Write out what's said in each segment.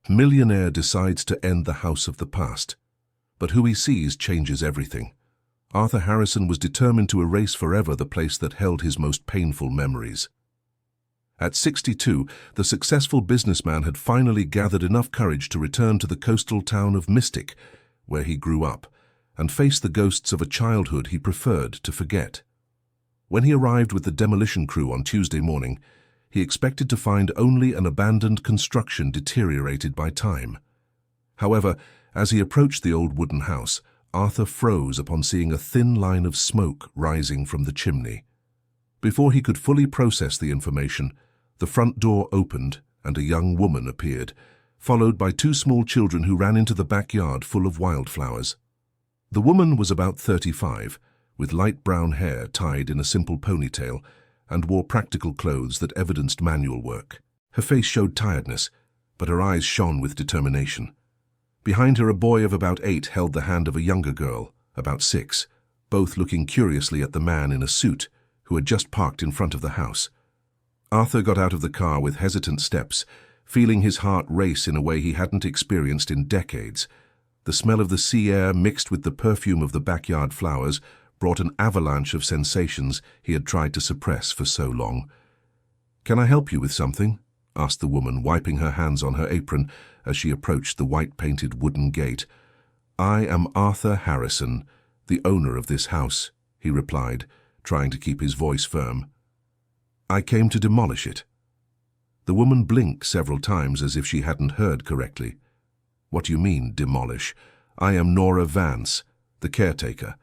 Millionaire decides to end the house of the past, but who he sees changes everything. Arthur Harrison was determined to erase forever the place that held his most painful memories. At 62, the successful businessman had finally gathered enough courage to return to the coastal town of Mystic, where he grew up, and face the ghosts of a childhood he preferred to forget. When he arrived with the demolition crew on Tuesday morning, he expected to find only an abandoned construction deteriorated by time. However, as he approached the old wooden house, Arthur froze upon seeing a thin line of smoke rising from the chimney. Before he could fully process the information, the front door opened and a young woman appeared, followed by two small children who ran into the backyard full of wildflowers. The woman was about 35, with light brown hair tied in a simple ponytail, and wore practical clothes that evidenced manual work. Her face showed tiredness, but her eyes shone with determination. Behind her, a boy of about 8 held the hand of a younger girl, about 6, both looking curiously at the man in a suit who had just parked in front of the house. Arthur got out of the car with hesitant steps, feeling his heart race in a way he hadn't experienced in decades. The smell of the sea air mixed with the perfume of the backyard flowers brought an avalanche of sensations he had tried to suppress for so long. "Can I help you with something?" asked the woman, wiping her hands on her apron as she approached the white-painted wooden gate. "I am Arthur Harrison, the owner of this house," he replied, trying to keep his voice firm. "I came to demolish it." The woman blinked several times as if she hadn't heard correctly. "What do you mean, demolish? I am Nora Vance, the caretaker.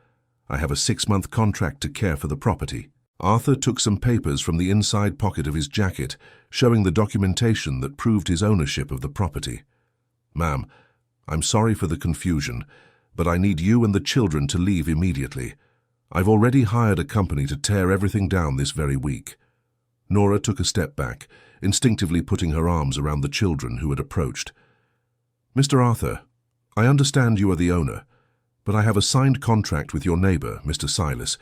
I have a 6-month contract to care for the property." Arthur took some papers from the inside pocket of his jacket, showing the documentation that proved his ownership of the property. "Ma'am, I'm sorry for the confusion, but I need you and the children to leave immediately. I've already hired a company to tear everything down this very week." Nora took a step back, instinctively putting her arms around the children who had approached. "Mr. Arthur, I understand you are the owner, but I have a signed contract with your neighbor, Mr. Silas.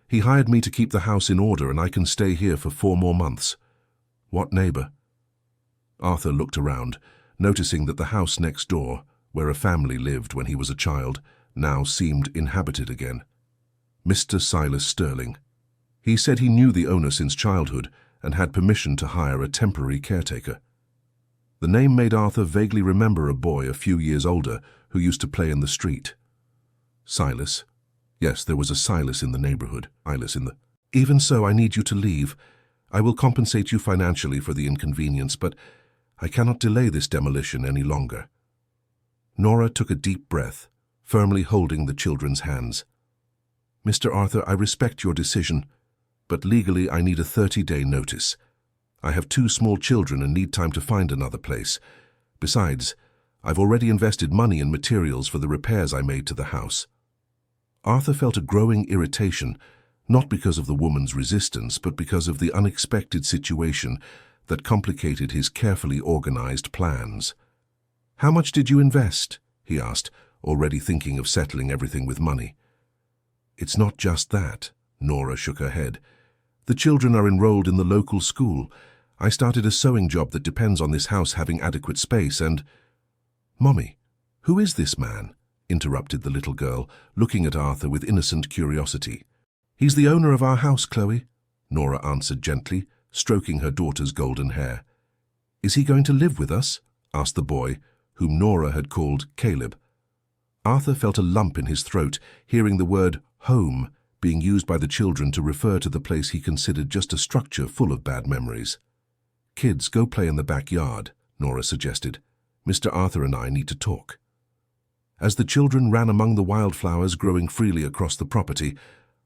He hired me to keep the house in order, and I can stay here for 4 more months." "What neighbor?" Arthur looked around, noticing that the house next door, where a family lived when he was a child, now seemed inhabited again. "Mr. Silas Sterling. He said he knew the owner since childhood and had permission to hire a temporary caretaker." The name made Arthur vaguely remember a boy a few years older who used to play in the street. "Silas? Yes, there was a Silas in the neighborhood. Even so, I need you to leave. I will compensate you financially for the inconvenience, but I cannot delay this demolition any longer." Nora took a deep breath, firmly holding the children's hands. "Mr. Arthur, I respect your decision, but legally I need a 30-day notice. I have 2 small children and need time to find another place. Besides, I've already invested money in materials for the repairs I made to the house." Arthur felt a growing irritation, not because of the woman's resistance, but because of the unexpected situation that complicated his carefully organized plans. "How much did you invest?" he asked, already thinking of settling everything with money. "It's not just that," Nora shook her head. "The children are enrolled in the local school. I started a sewing job that depends on this house having adequate space, and—" "Mommy, who is this man?" interrupted the little girl, looking at Arthur with innocent curiosity. "He's the owner of our house, Chloe," Nora answered gently, stroking her daughter's golden hair. "Is he going to live with us?" asked the boy, whom Nora had called Caleb. Arthur felt a lump in his throat, hearing the word home being used by the children to refer to the place he considered just a structure full of bad memories. "Kids, go play in the backyard," Nora suggested. "Mr. Arthur and I need to talk." As the children ran among the wildflowers growing freely across the property,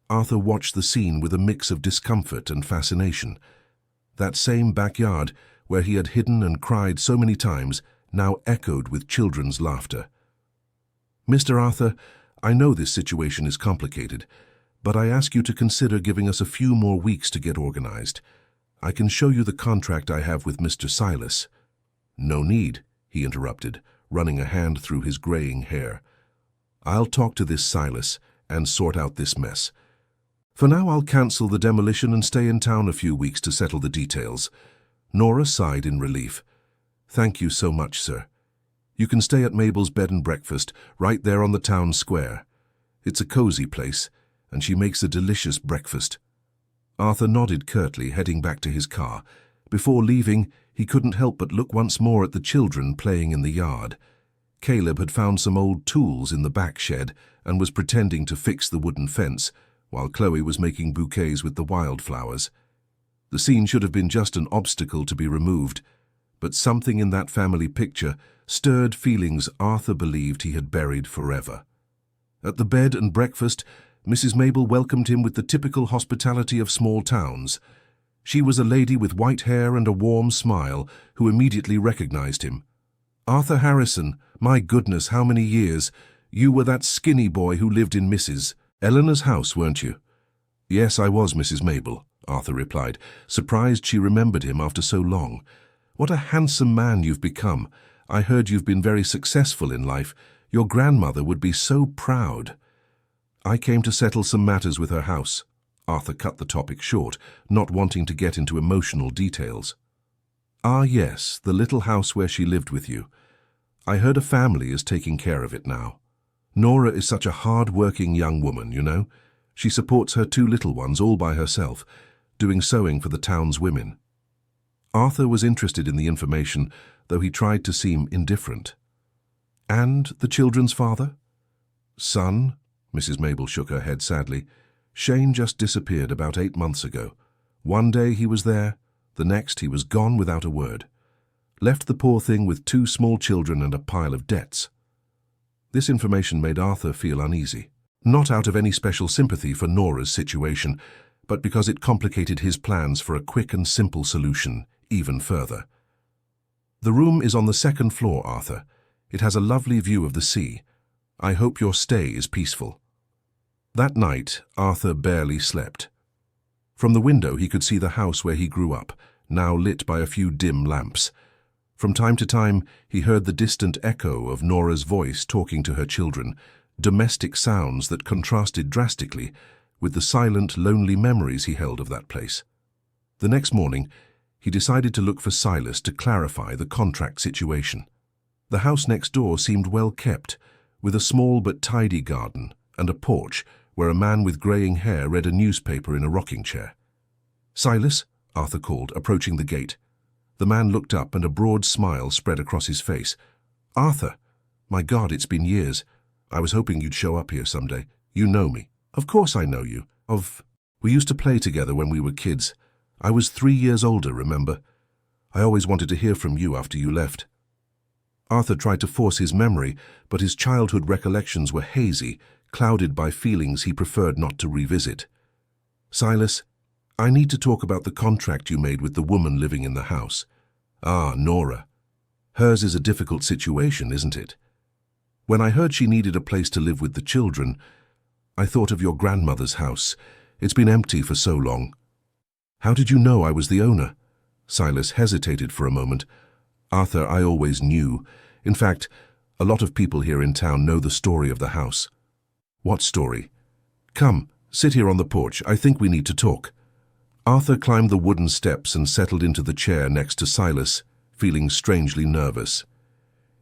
Arthur watched the scene with a mix of discomfort and fascination. That same backyard, where he had hidden and cried so many times, now echoed with children's laughter. "Mr. Arthur, I know this situation is complicated, but I ask you to consider giving us a few more weeks to get organized. I can show you the contract I have with Mr. Silas." "No need," he interrupted, running a hand through his graying hair. "I'll talk to this Silas and sort out this mess. For now, I'll cancel the demolition and stay in town a few weeks to settle the details." Nora sighed in relief. "Thank you so much, sir. You can stay at Mabel's bed and breakfast, right there on the town square. It's a cozy place, and she makes a delicious breakfast. Arthur nodded curtly, heading back to his car. Before leaving, he couldn't help but look once more at the children playing in the yard. Caleb had found some old tools in the back shed and was pretending to fix the wooden fence, while Chloe was making bouquets with the wildflowers. The scene should have been just an obstacle to be removed, but something in that family picture stirred feelings Arthur believed he had buried forever. At the bed and breakfast, Mrs. Mabel welcomed him with the typical hospitality of small towns. She was a lady with white hair and a warm smile who immediately recognized him. "Arthur Harrison, my goodness, how many years! You were that skinny boy who lived in Mrs. Eleanor's house, weren't you?" "Yes, I was, Mrs. Mabel," Arthur replied, surprised she remembered him after so long. "What a handsome man you've become. I heard you've been very successful in life. Your grandmother would be so proud." "I came to settle some matters with her house." Arthur cut the topic short, not wanting to get into emotional details. "Ah, yes, the little house where she lived with you. I heard a family is taking care of it now. Nora is such a hard-working young woman, you know. She supports her 2 little ones all by herself, doing sewing for the town's women." Arthur was interested in the information, though he tried to seem indifferent. "And the children's father?" "Son," Mrs. Mabel shook her head sadly. "Shane just disappeared about 8 months ago. One day he was there, the next he was gone without a word. Left the poor thing with 2 small children and a pile of debts." This information made Arthur feel uneasy, not out of any special sympathy for Nora's situation, but because it complicated his plans for a quick and simple solution even further. "The room is on the 2nd floor, Arthur. It has a lovely view of the sea. I hope your stay is peaceful." That night, Arthur barely slept. From the window he could see the house where he grew up, now lit by a few dim lamps. From time to time, he heard the distant echo of Nora's voice talking to her children, domestic sounds that contrasted drastically with the silent, lonely memories he held of that place. The next morning, he decided to look for Silas to clarify the contract situation. The house next door seemed well kept, with a small but tidy garden and a porch where a man with greying hair read a newspaper in a rocking chair. "Silas?" Arthur called, approaching the gate. The man looked up and a broad smile spread across his face. "Arthur, my God, it's been years. I was hoping you'd show up here someday. You know me." "Of course I know you. We used to play together when we were kids. I was 3 years older, remember? I always wanted to hear from you after you left." Arthur tried to force his memory, but his childhood recollections were hazy, clouded by feelings he preferred not to revisit. "Silas, I need to talk about the contract you made with the woman living in the house." "Ah, Nora. Hers is a difficult situation, isn't it? When I heard she needed a place to live with the children, I thought of your grandmother's house. It's been empty for so long." "How did you know I was the owner?" Silas hesitated for a moment. "Arthur, I always knew. In fact, a lot of people here in town know the story of the house." "What story?" "Come, sit here on the porch. I think we need to talk." Arthur climbed the wooden steps and settled into the chair next to Silas, feeling strangely nervous.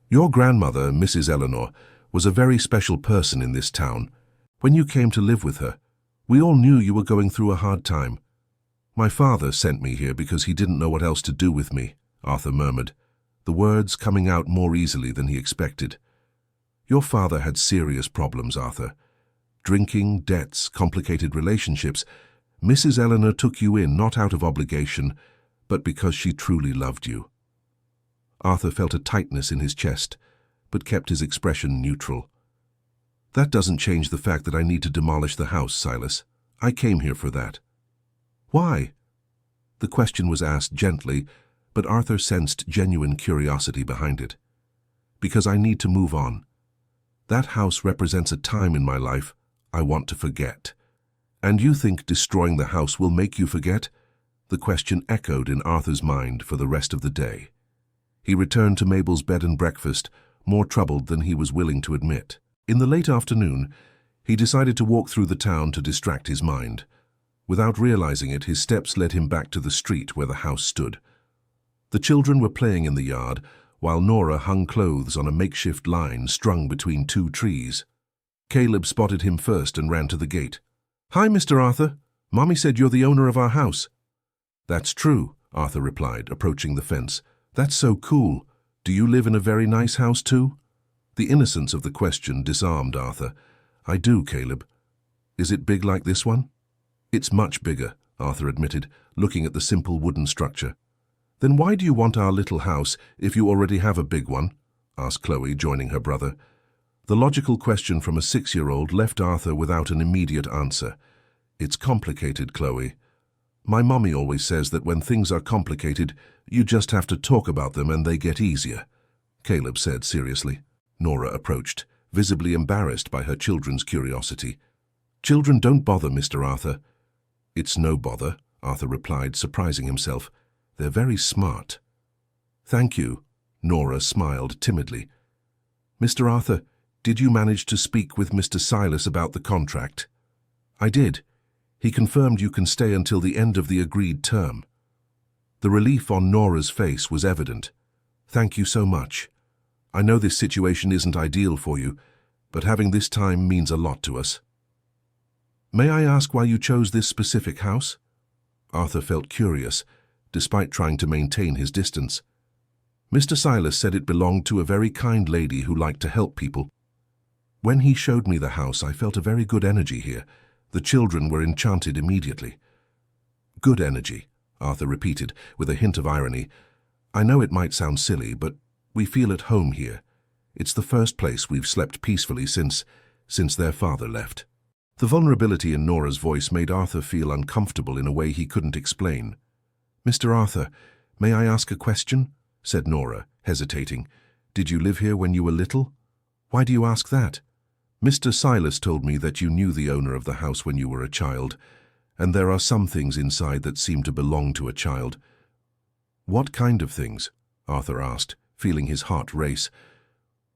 "Your grandmother, Mrs. Eleanor, was a very special person in this town. When you came to live with her, we all knew you were going through a hard time. My father sent me here because he didn't know what else to do with me," Arthur murmured, the words coming out more easily than he expected. "Your father had serious problems, Arthur. Drinking, debts, complicated relationships. Mrs. Eleanor took you in not out of obligation, but because she truly loved you." Arthur felt a tightness in his chest, but kept his expression neutral. "That doesn't change the fact that I need to demolish the house, Silas. I came here for that." "Why?" The question was asked gently, but Arthur sensed genuine curiosity behind it. "Because I need to move on. That house represents a time in my life I want to forget. And you think destroying the house will make you forget?" The question echoed in Arthur's mind for the rest of the day. He returned to Mabel's bed and breakfast, more troubled than he was willing to admit. In the late afternoon, he decided to walk through the town to distract his mind. Without realizing it, his steps led him back to the street where the house stood. The children were playing in the yard, while Nora hung clothes on a makeshift line strung between two trees. Caleb spotted him first and ran to the gate. "Hi, Mr. Arthur. Mommy said you're the owner of our house." "That's true," Arthur replied, approaching the fence. "That's so cool. Do you live in a very nice house too?" The innocence of the question disarmed Arthur. "I do, Caleb." "Is it big like this one?" "It's much bigger," Arthur admitted, looking at the simple wooden structure. "Then why do you want our little house if you already have a big one?" asked Chloe, joining her brother. The logical question from a 6-year-old left Arthur without an immediate answer. "It's complicated, Chloe. My mommy always says that when things are complicated, you just have to talk about them and they get easier," Caleb said seriously. Nora approached, visibly embarrassed by her children's curiosity. "Children don't bother, Mr. Arthur." "It's no bother," Arthur replied, surprising himself. "They're very smart." "Thank you," Nora smiled timidly. "Mr. Arthur, did you manage to speak with Mr. Silas about the contract?" "I did. He confirmed you can stay until the end of the agreed term." The relief on Nora's face was evident. "Thank you so much. I know this situation isn't ideal for you, but having this time means a lot to us." "May I ask why you chose this specific house?" Arthur felt curious, despite trying to maintain his distance. "Mr. Silas said it belonged to a very kind lady who liked to help people. When he showed me the house, I felt a very good energy here. The children were enchanted immediately." "Good energy," Arthur repeated, with a hint of irony. "I know it might sound silly, but we feel at home here. It's the first place we've slept peacefully since their father left." The vulnerability in Nora's voice made Arthur feel uncomfortable in a way he couldn't explain. "Mr. Arthur, may I ask a question?" said Nora, hesitating. "Did you live here when you were little?" "Why do you ask that?" "Mr. Silas told me that you knew the owner of the house when you were a child, and there are some things inside that seem to belong to a child." "What kind of things?" Arthur asked, feeling his heart race.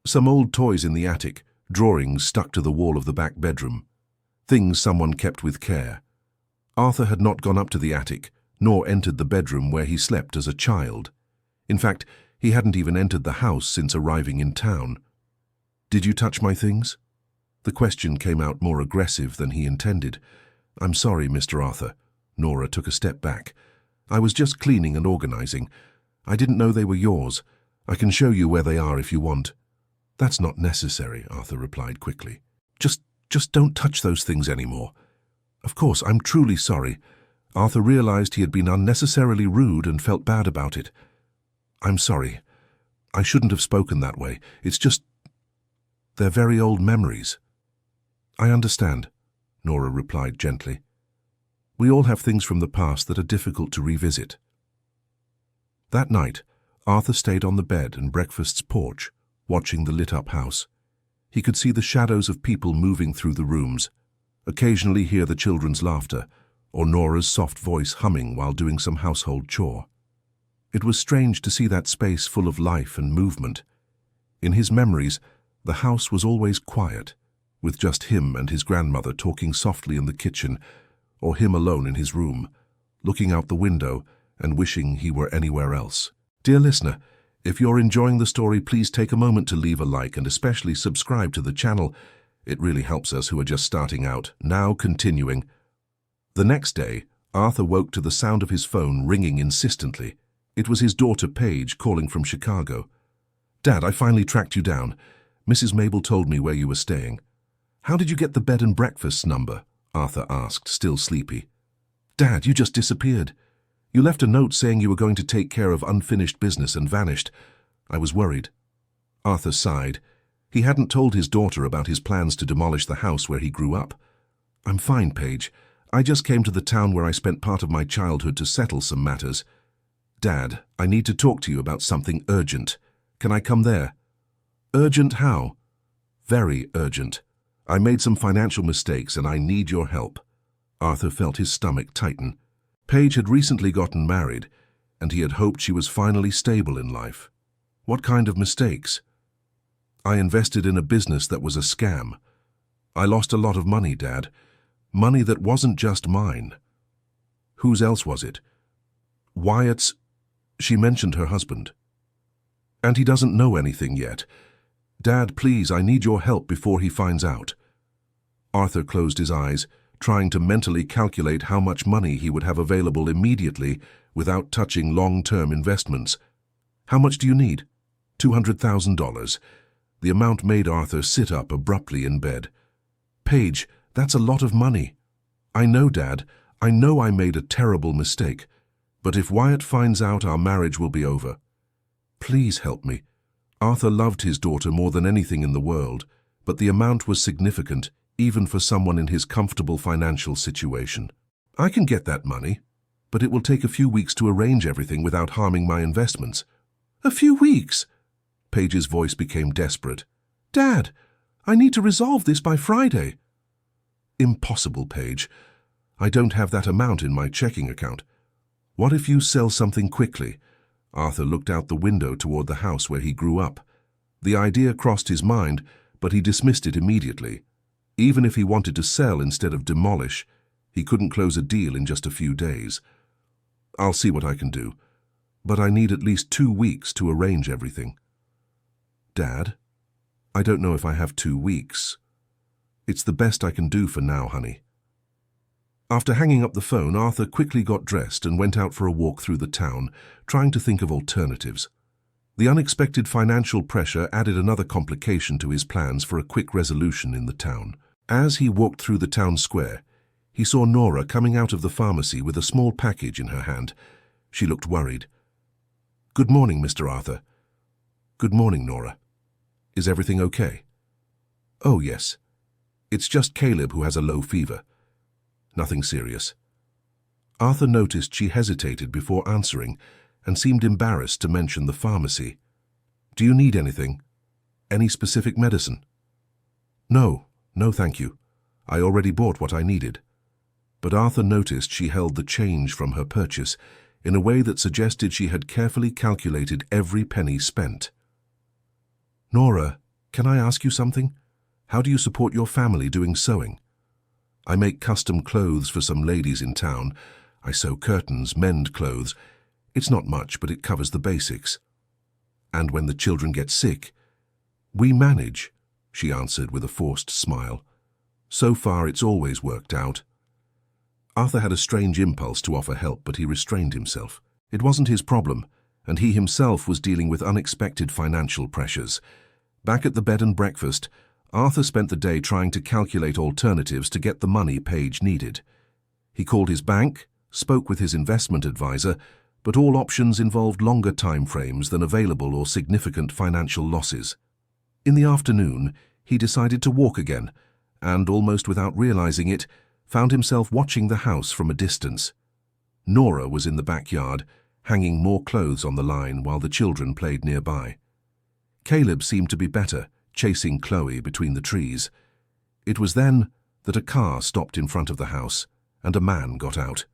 "Some old toys in the attic, drawings stuck to the wall of the back bedroom. Things someone kept with care." Arthur had not gone up to the attic, nor entered the bedroom where he slept as a child. In fact, he hadn't even entered the house since arriving in town. "Did you touch my things?" The question came out more aggressive than he intended. "I'm sorry, Mr. Arthur." Nora took a step back. "I was just cleaning and organizing. I didn't know they were yours. I can show you where they are if you want." "That's not necessary," Arthur replied quickly. Just don't touch those things anymore." "Of course, I'm truly sorry." Arthur realized he had been unnecessarily rude and felt bad about it. "I'm sorry. I shouldn't have spoken that way. It's just... they're very old memories." "I understand," Nora replied gently. "We all have things from the past that are difficult to revisit." That night, Arthur stayed on the bed and breakfast's porch, watching the lit-up house. He could see the shadows of people moving through the rooms, occasionally hear the children's laughter, or Nora's soft voice humming while doing some household chore. It was strange to see that space full of life and movement. In his memories, the house was always quiet, with just him and his grandmother talking softly in the kitchen, or him alone in his room, looking out the window and wishing he were anywhere else. Dear listener, if you're enjoying the story, please take a moment to leave a like and especially subscribe to the channel. It really helps us who are just starting out. Now continuing. The next day, Arthur woke to the sound of his phone ringing insistently. It was his daughter Paige calling from Chicago. "Dad, I finally tracked you down. Mrs. Mabel told me where you were staying." "How did you get the bed and breakfast number?" Arthur asked, still sleepy. "Dad, you just disappeared. You left a note saying you were going to take care of unfinished business and vanished. I was worried." Arthur sighed. He hadn't told his daughter about his plans to demolish the house where he grew up. "I'm fine, Paige. I just came to the town where I spent part of my childhood to settle some matters." "Dad, I need to talk to you about something urgent. Can I come there?" "Urgent how?" "Very urgent. I made some financial mistakes and I need your help." Arthur felt his stomach tighten. Paige had recently gotten married, and he had hoped she was finally stable in life. "What kind of mistakes?" "I invested in a business that was a scam. I lost a lot of money, Dad. Money that wasn't just mine." "Whose else was it?" "Wyatt's." She mentioned her husband. And he doesn't know anything yet. Dad, please, I need your help before he finds out. Arthur closed his eyes, trying to mentally calculate how much money he would have available immediately without touching long-term investments. How much do you need? $200,000. The amount made Arthur sit up abruptly in bed. Paige, that's a lot of money. I know, Dad. I know I made a terrible mistake. But if Wyatt finds out, our marriage will be over. Please help me. Arthur loved his daughter more than anything in the world, but the amount was significant, even for someone in his comfortable financial situation. I can get that money, but it will take a few weeks to arrange everything without harming my investments. A few weeks? Paige's voice became desperate. Dad, I need to resolve this by Friday. Impossible, Paige. I don't have that amount in my checking account. What if you sell something quickly? Arthur looked out the window toward the house where he grew up. The idea crossed his mind, but he dismissed it immediately. Even if he wanted to sell instead of demolish, he couldn't close a deal in just a few days. I'll see what I can do, but I need at least 2 weeks to arrange everything. Dad, I don't know if I have 2 weeks. It's the best I can do for now, honey. After hanging up the phone, Arthur quickly got dressed and went out for a walk through the town, trying to think of alternatives. The unexpected financial pressure added another complication to his plans for a quick resolution in the town. As he walked through the town square, he saw Nora coming out of the pharmacy with a small package in her hand. She looked worried. Good morning, Mr. Arthur. Good morning, Nora. Is everything okay? Oh, yes. It's just Caleb who has a low fever. Nothing serious. Arthur noticed she hesitated before answering and seemed embarrassed to mention the pharmacy. Do you need anything? Any specific medicine? No, thank you. I already bought what I needed. But Arthur noticed she held the change from her purchase in a way that suggested she had carefully calculated every penny spent. Nora, can I ask you something? How do you support your family doing sewing? I make custom clothes for some ladies in town. I sew curtains, mend clothes. It's not much, but it covers the basics. And when the children get sick, we manage, she answered with a forced smile. So far, it's always worked out. Arthur had a strange impulse to offer help, but he restrained himself. It wasn't his problem, and he himself was dealing with unexpected financial pressures. Back at the bed and breakfast, Arthur spent the day trying to calculate alternatives to get the money Paige needed. He called his bank, spoke with his investment advisor, but all options involved longer time frames than available or significant financial losses. In the afternoon, he decided to walk again, and, almost without realizing it, found himself watching the house from a distance. Nora was in the backyard, hanging more clothes on the line while the children played nearby. Caleb seemed to be better, chasing Chloe between the trees. It was then that a car stopped in front of the house, and a man got out.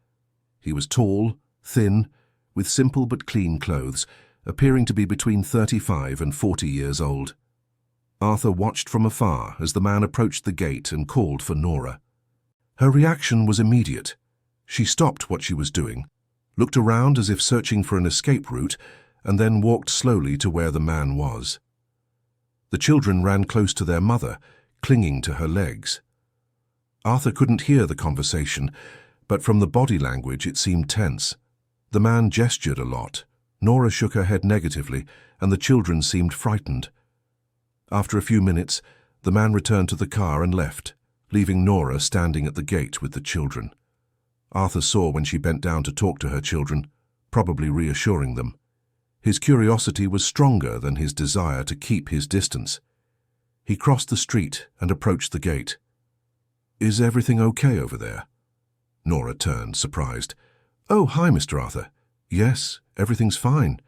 He was tall, thin, with simple but clean clothes, appearing to be between 35 and 40 years old. Arthur watched from afar as the man approached the gate and called for Nora. Her reaction was immediate. She stopped what she was doing, looked around as if searching for an escape route, and then walked slowly to where the man was. The children ran close to their mother, clinging to her legs. Arthur couldn't hear the conversation, but from the body language it seemed tense. The man gestured a lot. Nora shook her head negatively, and the children seemed frightened. After a few minutes, the man returned to the car and left, leaving Nora standing at the gate with the children. Arthur saw when she bent down to talk to her children, probably reassuring them. His curiosity was stronger than his desire to keep his distance. He crossed the street and approached the gate. Is everything okay over there? Nora turned, surprised. Oh, hi, Mr. Arthur. Yes, everything's fine.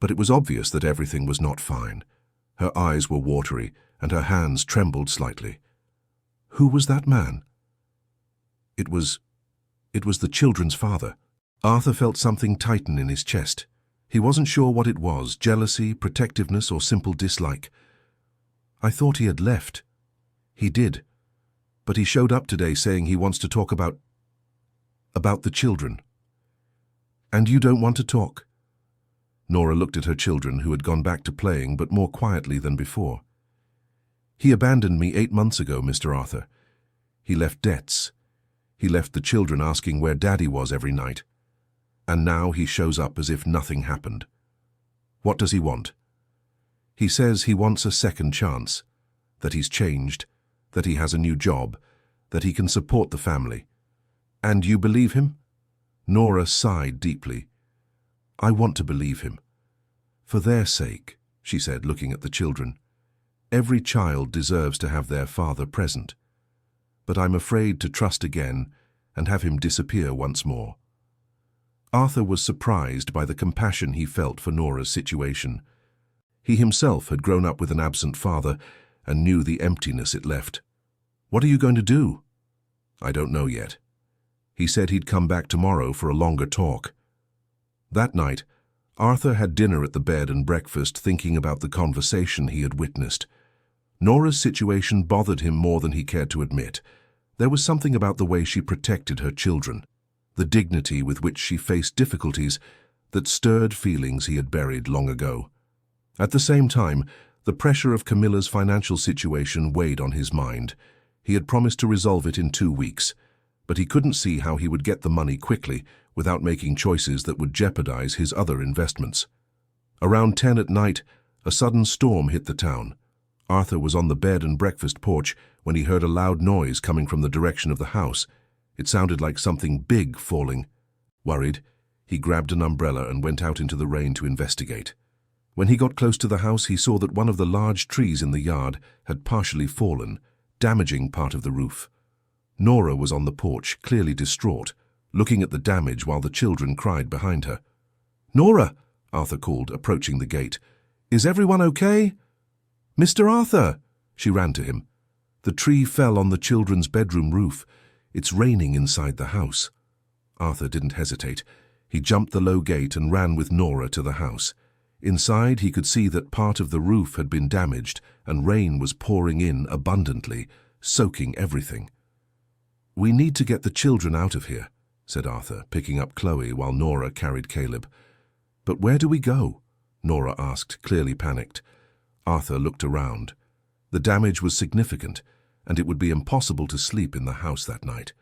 But it was obvious that everything was not fine. Her eyes were watery, and her hands trembled slightly. Who was that man? It was the children's father. Arthur felt something tighten in his chest. He wasn't sure what it was, jealousy, protectiveness, or simple dislike. I thought he had left. He did. But he showed up today saying he wants to talk about the children. And you don't want to talk? Nora looked at her children, who had gone back to playing, but more quietly than before. "He abandoned me 8 months ago, Mr. Arthur. He left debts. He left the children asking where Daddy was every night. And now he shows up as if nothing happened. What does he want? He says he wants a second chance, that he's changed, that he has a new job, that he can support the family. And you believe him?" Nora sighed deeply. "I want to believe him. For their sake," she said, looking at the children. "Every child deserves to have their father present. But I'm afraid to trust again and have him disappear once more." Arthur was surprised by the compassion he felt for Nora's situation. He himself had grown up with an absent father and knew the emptiness it left. "What are you going to do?" "I don't know yet. He said he'd come back tomorrow for a longer talk." That night, Arthur had dinner at the bed and breakfast, thinking about the conversation he had witnessed. Nora's situation bothered him more than he cared to admit. There was something about the way she protected her children, the dignity with which she faced difficulties, that stirred feelings he had buried long ago. At the same time, the pressure of Camilla's financial situation weighed on his mind. He had promised to resolve it in 2 weeks, but he couldn't see how he would get the money quickly without making choices that would jeopardize his other investments. Around 10 at night, a sudden storm hit the town. Arthur was on the bed and breakfast porch when he heard a loud noise coming from the direction of the house. It sounded like something big falling. Worried, he grabbed an umbrella and went out into the rain to investigate. When he got close to the house, he saw that one of the large trees in the yard had partially fallen, damaging part of the roof. Nora was on the porch, clearly distraught, looking at the damage while the children cried behind her. "Nora," Arthur called, approaching the gate. "Is everyone okay?" "Mr. Arthur!" She ran to him. The tree fell on the children's bedroom roof. "It's raining inside the house." Arthur didn't hesitate. He jumped the low gate and ran with Nora to the house. Inside, he could see that part of the roof had been damaged and rain was pouring in abundantly, soaking everything. "We need to get the children out of here," said Arthur, picking up Chloe while Nora carried Caleb. "But where do we go?" Nora asked, clearly panicked. Arthur looked around. The damage was significant, and it would be impossible to sleep in the house that night.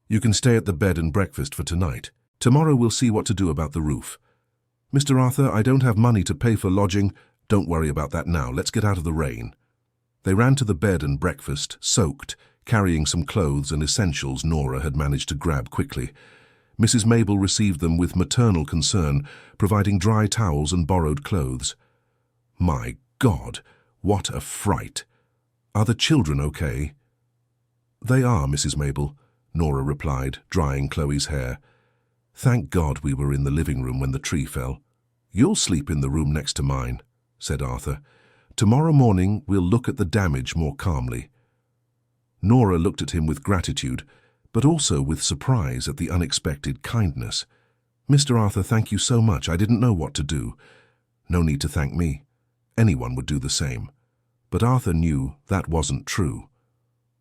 "You can stay at the bed and breakfast for tonight. Tomorrow we'll see what to do about the roof." "Mr. Arthur, I don't have money to pay for lodging." "Don't worry about that now. Let's get out of the rain." They ran to the bed and breakfast, soaked, carrying some clothes and essentials Nora had managed to grab quickly. Mrs. Mabel received them with maternal concern, providing dry towels and borrowed clothes. "My God, what a fright! Are the children okay?" "They are, Mrs. Mabel," Nora replied, drying Chloe's hair. "Thank God we were in the living room when the tree fell." "You'll sleep in the room next to mine," said Arthur. "Tomorrow morning we'll look at the damage more calmly." Nora looked at him with gratitude, but also with surprise at the unexpected kindness. "Mr. Arthur, thank you so much. I didn't know what to do." "No need to thank me. Anyone would do the same." But Arthur knew that wasn't true.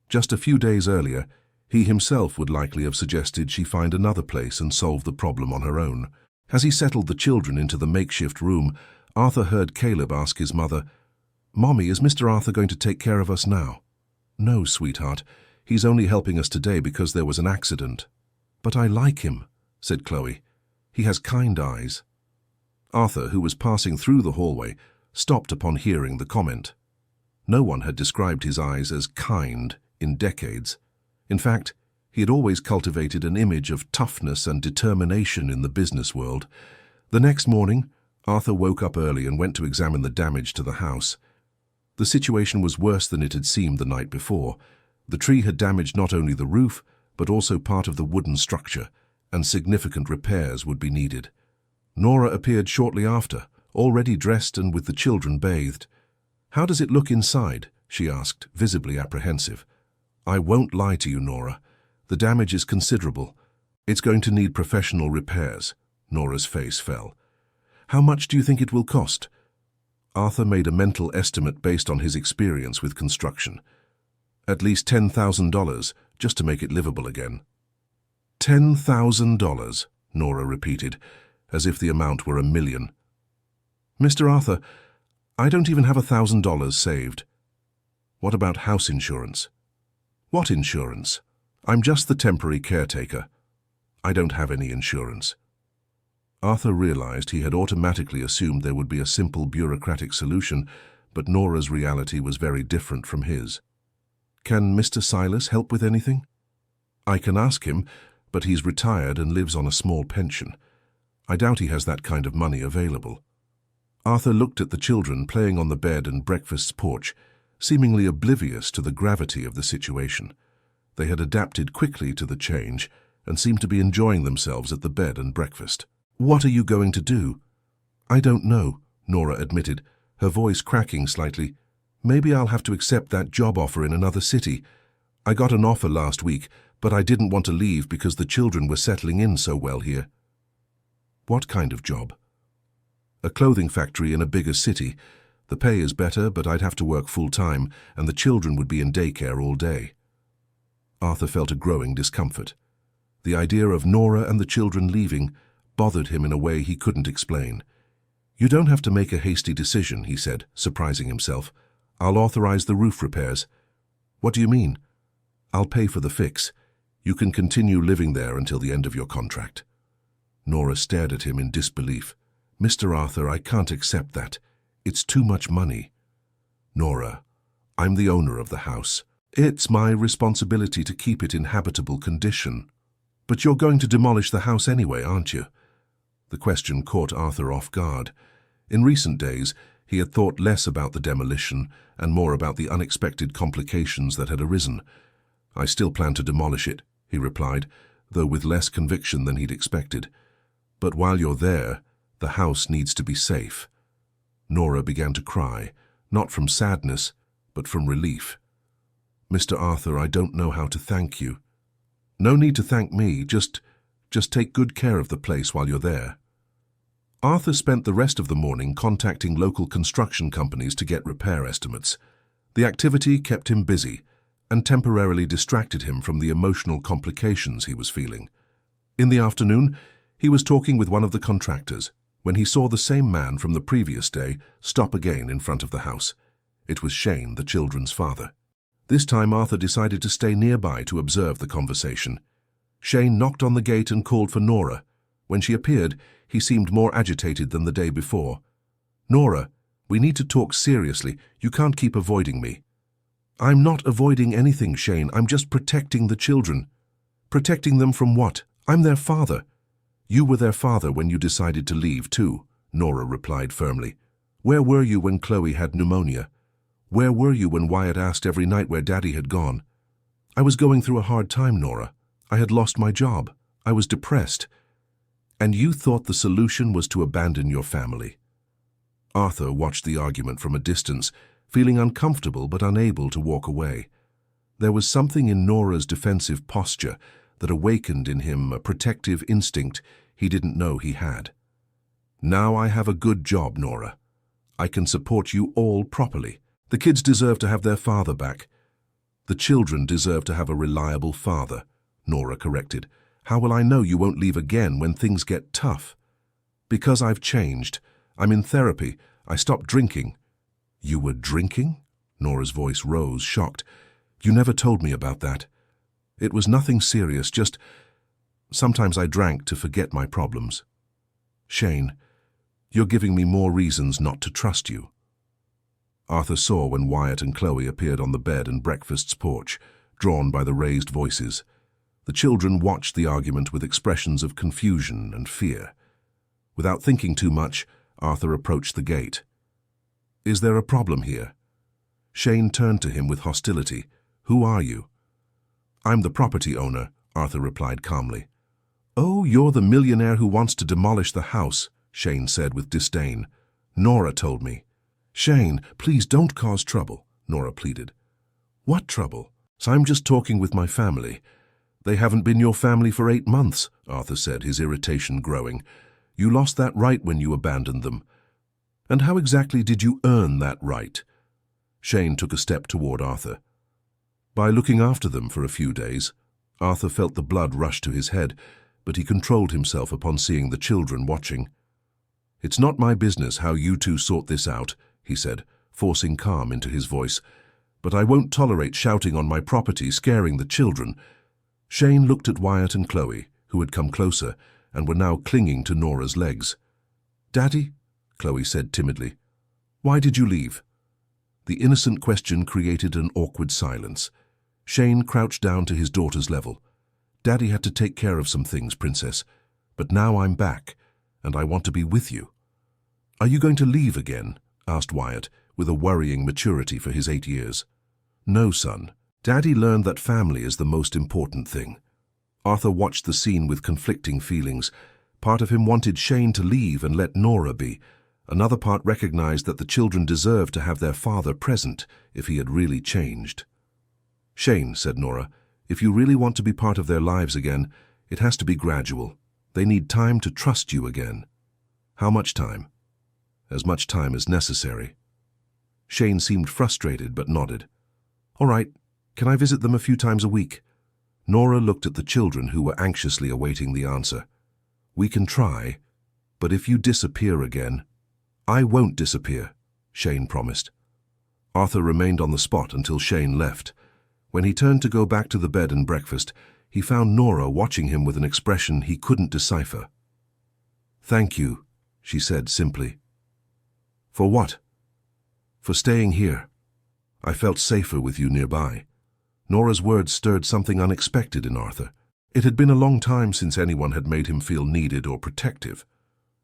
Just a few days earlier, he himself would likely have suggested she find another place and solve the problem on her own. As he settled the children into the makeshift room, Arthur heard Caleb ask his mother, "Mommy, is Mr. Arthur going to take care of us now?" "No, sweetheart. He's only helping us today because there was an accident." "But I like him," said Chloe. "He has kind eyes." Arthur, who was passing through the hallway, stopped upon hearing the comment. No one had described his eyes as kind in decades. In fact, he had always cultivated an image of toughness and determination in the business world. The next morning, Arthur woke up early and went to examine the damage to the house. The situation was worse than it had seemed the night before. The tree had damaged not only the roof, but also part of the wooden structure, and significant repairs would be needed. Nora appeared shortly after, already dressed and with the children bathed. "How does it look inside?" she asked, visibly apprehensive. "I won't lie to you, Nora. The damage is considerable. It's going to need professional repairs." Nora's face fell. "How much do you think it will cost?" Arthur made a mental estimate based on his experience with construction. "At least $10,000, just to make it livable again." $10,000, Nora repeated, as if the amount were $1 million. Mr. Arthur, I don't even have $1,000 saved. What about house insurance? What insurance? I'm just the temporary caretaker. I don't have any insurance. Arthur realized he had automatically assumed there would be a simple bureaucratic solution, but Nora's reality was very different from his. Can Mr. Silas help with anything? I can ask him, but he's retired and lives on a small pension. I doubt he has that kind of money available. Arthur looked at the children playing on the bed and breakfast's porch, seemingly oblivious to the gravity of the situation. They had adapted quickly to the change and seemed to be enjoying themselves at the bed and breakfast. What are you going to do? I don't know, Nora admitted, her voice cracking slightly. Maybe I'll have to accept that job offer in another city. I got an offer last week, but I didn't want to leave because the children were settling in so well here. What kind of job? A clothing factory in a bigger city. The pay is better, but I'd have to work full-time, and the children would be in daycare all day. Arthur felt a growing discomfort. The idea of Nora and the children leaving bothered him in a way he couldn't explain. You don't have to make a hasty decision, he said, surprising himself. I'll authorize the roof repairs. What do you mean? I'll pay for the fix. You can continue living there until the end of your contract. Nora stared at him in disbelief. Mr. Arthur, I can't accept that. It's too much money. Nora, I'm the owner of the house. It's my responsibility to keep it in habitable condition. But you're going to demolish the house anyway, aren't you? The question caught Arthur off guard. In recent days, he had thought less about the demolition and more about the unexpected complications that had arisen. I still plan to demolish it, he replied, though with less conviction than he'd expected. But while you're there, the house needs to be safe. Nora began to cry, not from sadness, but from relief. Mr. Arthur, I don't know how to thank you. No need to thank me, just take good care of the place while you're there. Arthur spent the rest of the morning contacting local construction companies to get repair estimates. The activity kept him busy and temporarily distracted him from the emotional complications he was feeling. In the afternoon, he was talking with one of the contractors when he saw the same man from the previous day stop again in front of the house. It was Shane, the children's father. This time Arthur decided to stay nearby to observe the conversation. Shane knocked on the gate and called for Nora. When she appeared, he seemed more agitated than the day before. Nora, we need to talk seriously. You can't keep avoiding me. I'm not avoiding anything, Shane. I'm just protecting the children. Protecting them from what? I'm their father. You were their father when you decided to leave, too, Nora replied firmly. Where were you when Chloe had pneumonia? Where were you when Wyatt asked every night where Daddy had gone? I was going through a hard time, Nora. I had lost my job. I was depressed. And you thought the solution was to abandon your family. Arthur watched the argument from a distance, feeling uncomfortable but unable to walk away. There was something in Nora's defensive posture that awakened in him a protective instinct he didn't know he had. Now I have a good job, Nora. I can support you all properly. The kids deserve to have their father back. The children deserve to have a reliable father, Nora corrected. How will I know you won't leave again when things get tough? Because I've changed. I'm in therapy. I stopped drinking. You were drinking? Nora's voice rose, shocked. You never told me about that. It was nothing serious, just sometimes I drank to forget my problems. Shane, you're giving me more reasons not to trust you. Arthur saw when Wyatt and Chloe appeared on the bed and breakfast's porch, drawn by the raised voices. The children watched the argument with expressions of confusion and fear. Without thinking too much, Arthur approached the gate. Is there a problem here? Shane turned to him with hostility. Who are you? I'm the property owner, Arthur replied calmly. Oh, you're the millionaire who wants to demolish the house, Shane said with disdain. Nora told me. Shane, please don't cause trouble, Nora pleaded. What trouble? So I'm just talking with my family. They haven't been your family for 8 months, Arthur said, his irritation growing. You lost that right when you abandoned them. And how exactly did you earn that right? Shane took a step toward Arthur. By looking after them for a few days. Arthur felt the blood rush to his head, but he controlled himself upon seeing the children watching. "It's not my business how you two sort this out," he said, forcing calm into his voice. "But I won't tolerate shouting on my property, scaring the children." Shane looked at Wyatt and Chloe, who had come closer and were now clinging to Nora's legs. "Daddy," Chloe said timidly, "why did you leave?" The innocent question created an awkward silence. Shane crouched down to his daughter's level. "Daddy had to take care of some things, Princess. But now I'm back, and I want to be with you." "Are you going to leave again?" asked Wyatt, with a worrying maturity for his 8 years. "No, son. Daddy learned that family is the most important thing." Arthur watched the scene with conflicting feelings. Part of him wanted Shane to leave and let Nora be. Another part recognized that the children deserved to have their father present if he had really changed. "Shane," said Nora, "if you really want to be part of their lives again, it has to be gradual. They need time to trust you again." "How much time?" "As much time as necessary." Shane seemed frustrated but nodded. "All right, can I visit them a few times a week?" Nora looked at the children who were anxiously awaiting the answer. "We can try, but if you disappear again—" "I won't disappear," Shane promised. Arthur remained on the spot until Shane left. When he turned to go back to the bed and breakfast, he found Nora watching him with an expression he couldn't decipher. "Thank you," she said simply. "For what?" "For staying here. I felt safer with you nearby." Nora's words stirred something unexpected in Arthur. It had been a long time since anyone had made him feel needed or protective.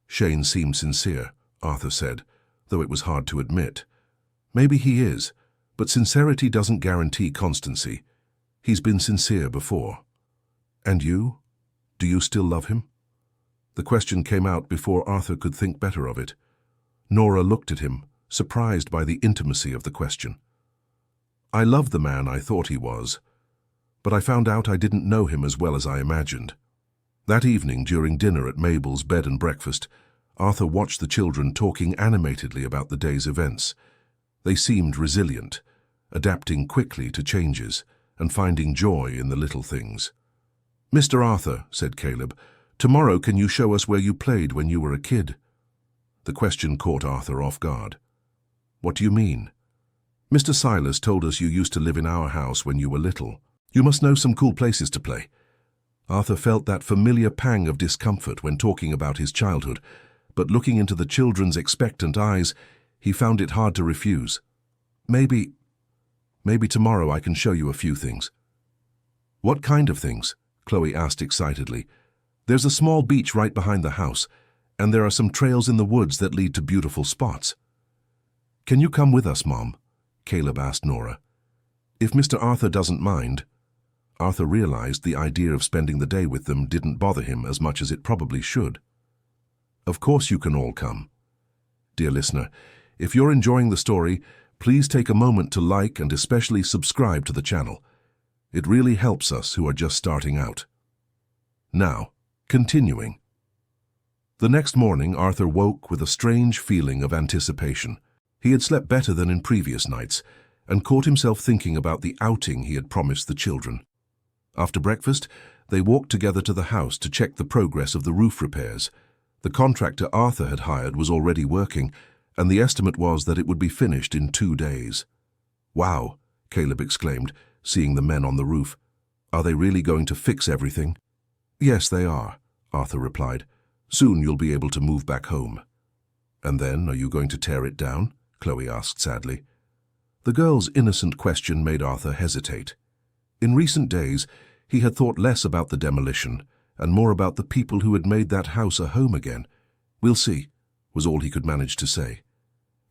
"Shane seemed sincere," Arthur said, though it was hard to admit. "Maybe he is, but sincerity doesn't guarantee constancy. He's been sincere before." "And you? Do you still love him?" The question came out before Arthur could think better of it. Nora looked at him, surprised by the intimacy of the question. "I loved the man I thought he was, but I found out I didn't know him as well as I imagined." That evening, during dinner at Mabel's bed and breakfast, Arthur watched the children talking animatedly about the day's events. They seemed resilient, adapting quickly to changes and finding joy in the little things. "Mr. Arthur," said Caleb, "tomorrow can you show us where you played when you were a kid?" The question caught Arthur off guard. "What do you mean?" "Mr. Silas told us you used to live in our house when you were little. You must know some cool places to play." Arthur felt that familiar pang of discomfort when talking about his childhood, but looking into the children's expectant eyes, he found it hard to refuse. Maybe tomorrow I can show you a few things." "What kind of things?" Chloe asked excitedly. "There's a small beach right behind the house, and there are some trails in the woods that lead to beautiful spots." "Can you come with us, Mom?" Caleb asked Nora. "If Mr. Arthur doesn't mind." Arthur realized the idea of spending the day with them didn't bother him as much as it probably should. "Of course you can all come." Dear listener, if you're enjoying the story, please take a moment to like and especially subscribe to the channel. It really helps us who are just starting out. Now, continuing. The next morning, Arthur woke with a strange feeling of anticipation. He had slept better than in previous nights and caught himself thinking about the outing he had promised the children. After breakfast, they walked together to the house to check the progress of the roof repairs. The contractor Arthur had hired was already working, and the estimate was that it would be finished in 2 days. "Wow," Caleb exclaimed, seeing the men on the roof. "Are they really going to fix everything?" "Yes, they are," Arthur replied. "Soon you'll be able to move back home." "And then, are you going to tear it down?" Chloe asked sadly. The girl's innocent question made Arthur hesitate. In recent days, he had thought less about the demolition and more about the people who had made that house a home again. "We'll see," was all he could manage to say.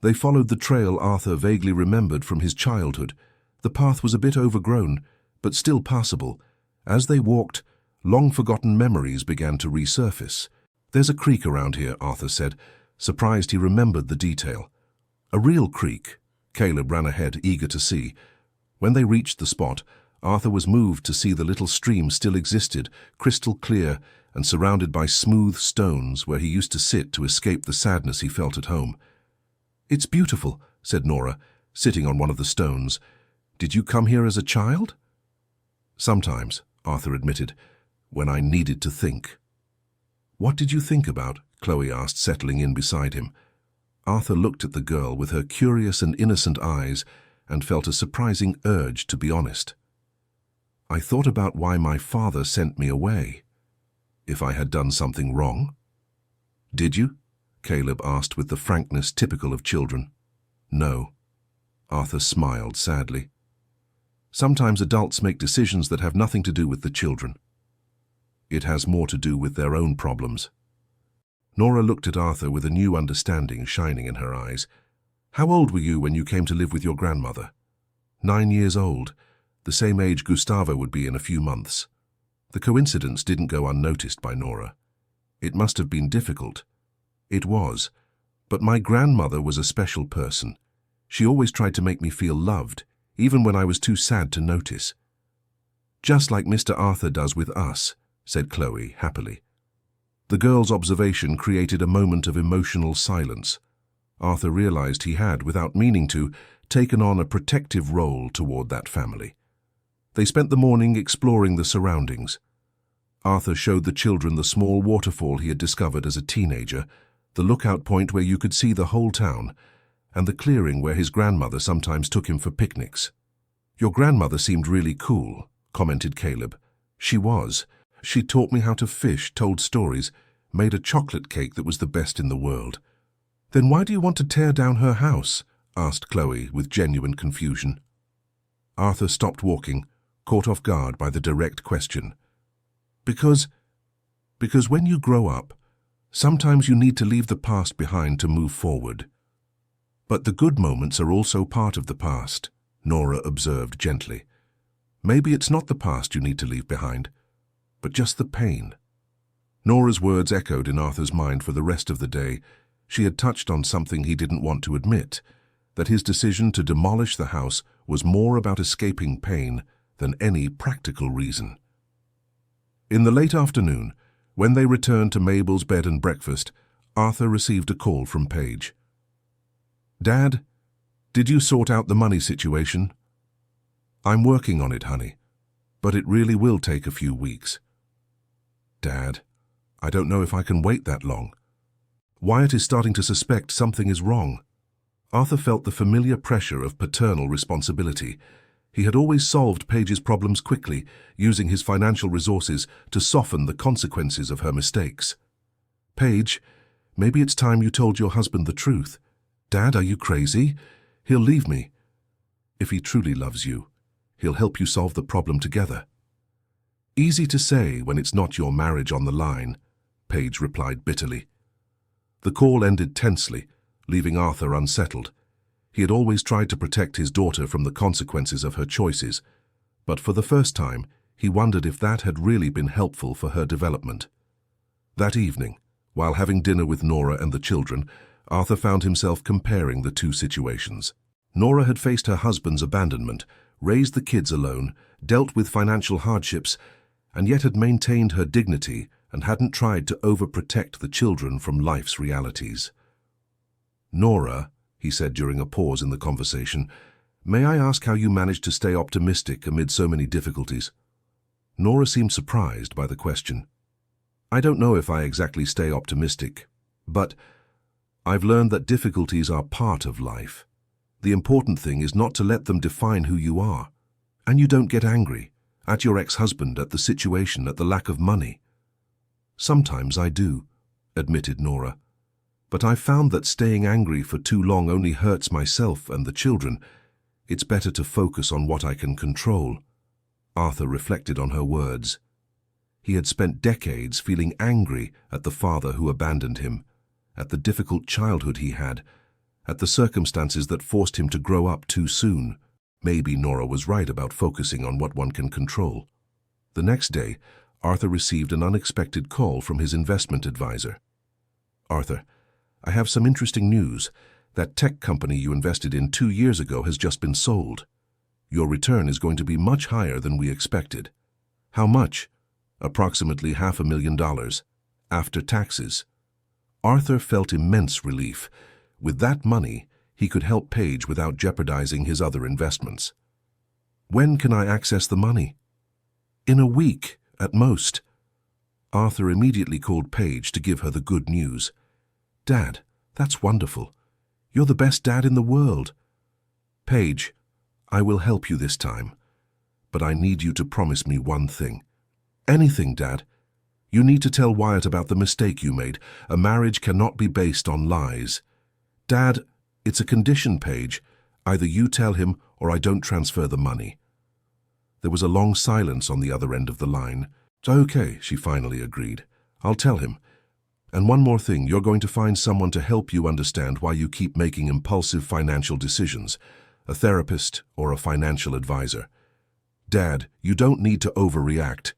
They followed the trail Arthur vaguely remembered from his childhood. The path was a bit overgrown, but still passable. As they walked, long-forgotten memories began to resurface. "There's a creek around here," Arthur said, surprised he remembered the detail. "A real creek." Caleb ran ahead, eager to see. When they reached the spot, Arthur was moved to see the little stream still existed, crystal clear and surrounded by smooth stones where he used to sit to escape the sadness he felt at home. "It's beautiful," said Nora, sitting on one of the stones. "Did you come here as a child?" "Sometimes," Arthur admitted, "when I needed to think." "What did you think about?" Chloe asked, settling in beside him. Arthur looked at the girl with her curious and innocent eyes and felt a surprising urge to be honest. I thought about why my father sent me away. If I had done something wrong. Did you? Caleb asked with the frankness typical of children. No. Arthur smiled sadly. Sometimes adults make decisions that have nothing to do with the children. It has more to do with their own problems. Nora looked at Arthur with a new understanding shining in her eyes. How old were you when you came to live with your grandmother? 9 years old, the same age Gustavo would be in a few months. The coincidence didn't go unnoticed by Nora. It must have been difficult. It was, but my grandmother was a special person. She always tried to make me feel loved, even when I was too sad to notice. Just like Mr. Arthur does with us, said Chloe happily. The girl's observation created a moment of emotional silence. Arthur realized he had, without meaning to, taken on a protective role toward that family. They spent the morning exploring the surroundings. Arthur showed the children the small waterfall he had discovered as a teenager, the lookout point where you could see the whole town, and the clearing where his grandmother sometimes took him for picnics. Your grandmother seemed really cool, commented Caleb. She was. She taught me how to fish, told stories, made a chocolate cake that was the best in the world. Then why do you want to tear down her house? Asked Chloe with genuine confusion. Arthur stopped walking, caught off guard by the direct question. Because when you grow up, sometimes you need to leave the past behind to move forward. But the good moments are also part of the past, Nora observed gently. Maybe it's not the past you need to leave behind, but just the pain. Nora's words echoed in Arthur's mind for the rest of the day. She had touched on something he didn't want to admit, that his decision to demolish the house was more about escaping pain than any practical reason. In the late afternoon, when they returned to Mabel's bed and breakfast, Arthur received a call from Paige. Dad, did you sort out the money situation? I'm working on it, honey, but it really will take a few weeks. Dad, I don't know if I can wait that long. Wyatt is starting to suspect something is wrong. Arthur felt the familiar pressure of paternal responsibility. He had always solved Paige's problems quickly, using his financial resources to soften the consequences of her mistakes. Paige, maybe it's time you told your husband the truth. Dad, are you crazy? He'll leave me. If he truly loves you, he'll help you solve the problem together. Easy to say when it's not your marriage on the line, Paige replied bitterly. The call ended tensely, leaving Arthur unsettled. He had always tried to protect his daughter from the consequences of her choices, but for the first time, he wondered if that had really been helpful for her development. That evening, while having dinner with Nora and the children, Arthur found himself comparing the two situations. Nora had faced her husband's abandonment, raised the kids alone, dealt with financial hardships, and yet had maintained her dignity and hadn't tried to overprotect the children from life's realities. Nora, he said during a pause in the conversation, may I ask how you managed to stay optimistic amid so many difficulties? Nora seemed surprised by the question. I don't know if I exactly stay optimistic, but I've learned that difficulties are part of life. The important thing is not to let them define who you are. And you don't get angry at your ex-husband, at the situation, at the lack of money. Sometimes I do, admitted Nora. But I've found that staying angry for too long only hurts myself and the children. It's better to focus on what I can control. Arthur reflected on her words. He had spent decades feeling angry at the father who abandoned him, at the difficult childhood he had, at the circumstances that forced him to grow up too soon. Maybe Nora was right about focusing on what one can control. The next day, Arthur received an unexpected call from his investment advisor. Arthur, I have some interesting news. That tech company you invested in 2 years ago has just been sold. Your return is going to be much higher than we expected. How much? Approximately $500,000, after taxes. Arthur felt immense relief. With that money, he could help Paige without jeopardizing his other investments. When can I access the money? In a week, at most. Arthur immediately called Paige to give her the good news. "Dad, that's wonderful. You're the best dad in the world." "Paige, I will help you this time, but I need you to promise me one thing." "Anything, Dad. You need to tell Wyatt about the mistake you made. A marriage cannot be based on lies." "Dad, it's a condition, Paige. Either you tell him or I don't transfer the money." There was a long silence on the other end of the line. "Okay," she finally agreed. "I'll tell him. And one more thing, you're going to find someone to help you understand why you keep making impulsive financial decisions, a therapist or a financial advisor. Dad, you don't need to overreact.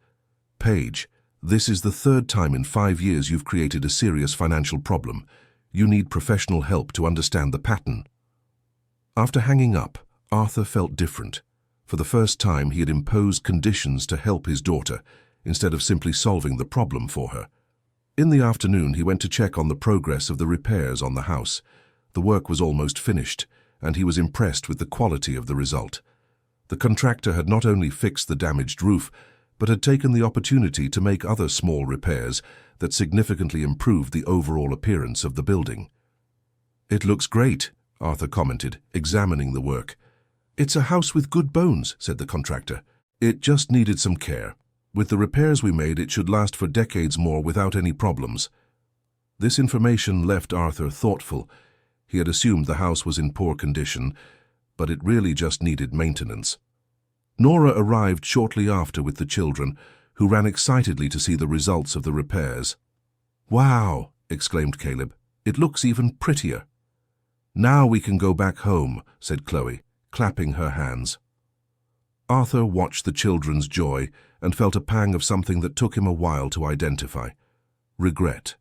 Paige, this is the third time in 5 years you've created a serious financial problem. You need professional help to understand the pattern." After hanging up, Arthur felt different. For the first time, he had imposed conditions to help his daughter, instead of simply solving the problem for her. In the afternoon, he went to check on the progress of the repairs on the house. The work was almost finished, and he was impressed with the quality of the result. The contractor had not only fixed the damaged roof, but had taken the opportunity to make other small repairs that significantly improved the overall appearance of the building. "It looks great," Arthur commented, examining the work. "It's a house with good bones," said the contractor. "It just needed some care. With the repairs we made, it should last for decades more without any problems." This information left Arthur thoughtful. He had assumed the house was in poor condition, but it really just needed maintenance. Nora arrived shortly after with the children, who ran excitedly to see the results of the repairs. "Wow!" exclaimed Caleb. "It looks even prettier." "Now we can go back home," said Chloe, clapping her hands. Arthur watched the children's joy and felt a pang of something that took him a while to identify. Regret.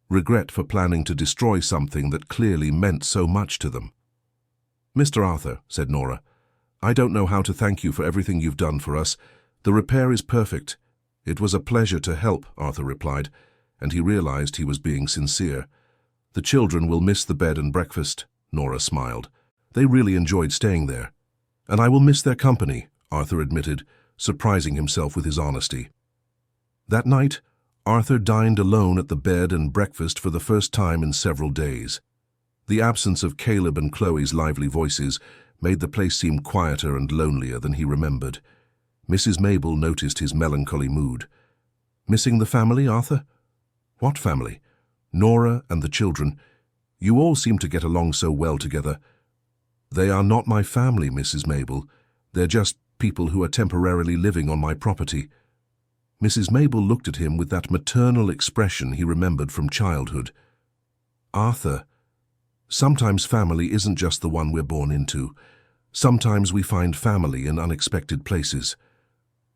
Regret for planning to destroy something that clearly meant so much to them. "Mr. Arthur," said Nora, "I don't know how to thank you for everything you've done for us. The repair is perfect." "It was a pleasure to help," Arthur replied, and he realized he was being sincere. "The children will miss the bed and breakfast," Nora smiled. "They really enjoyed staying there." "And I will miss their company," Arthur admitted, surprising himself with his honesty. That night, Arthur dined alone at the bed and breakfast for the first time in several days. The absence of Caleb and Chloe's lively voices made the place seem quieter and lonelier than he remembered. Mrs. Mabel noticed his melancholy mood. "Missing the family, Arthur?" "What family?" "Nora and the children. You all seem to get along so well together." "They are not my family, Mrs. Mabel. They're just people who are temporarily living on my property." Mrs. Mabel looked at him with that maternal expression he remembered from childhood. "Arthur, sometimes family isn't just the one we're born into. Sometimes we find family in unexpected places."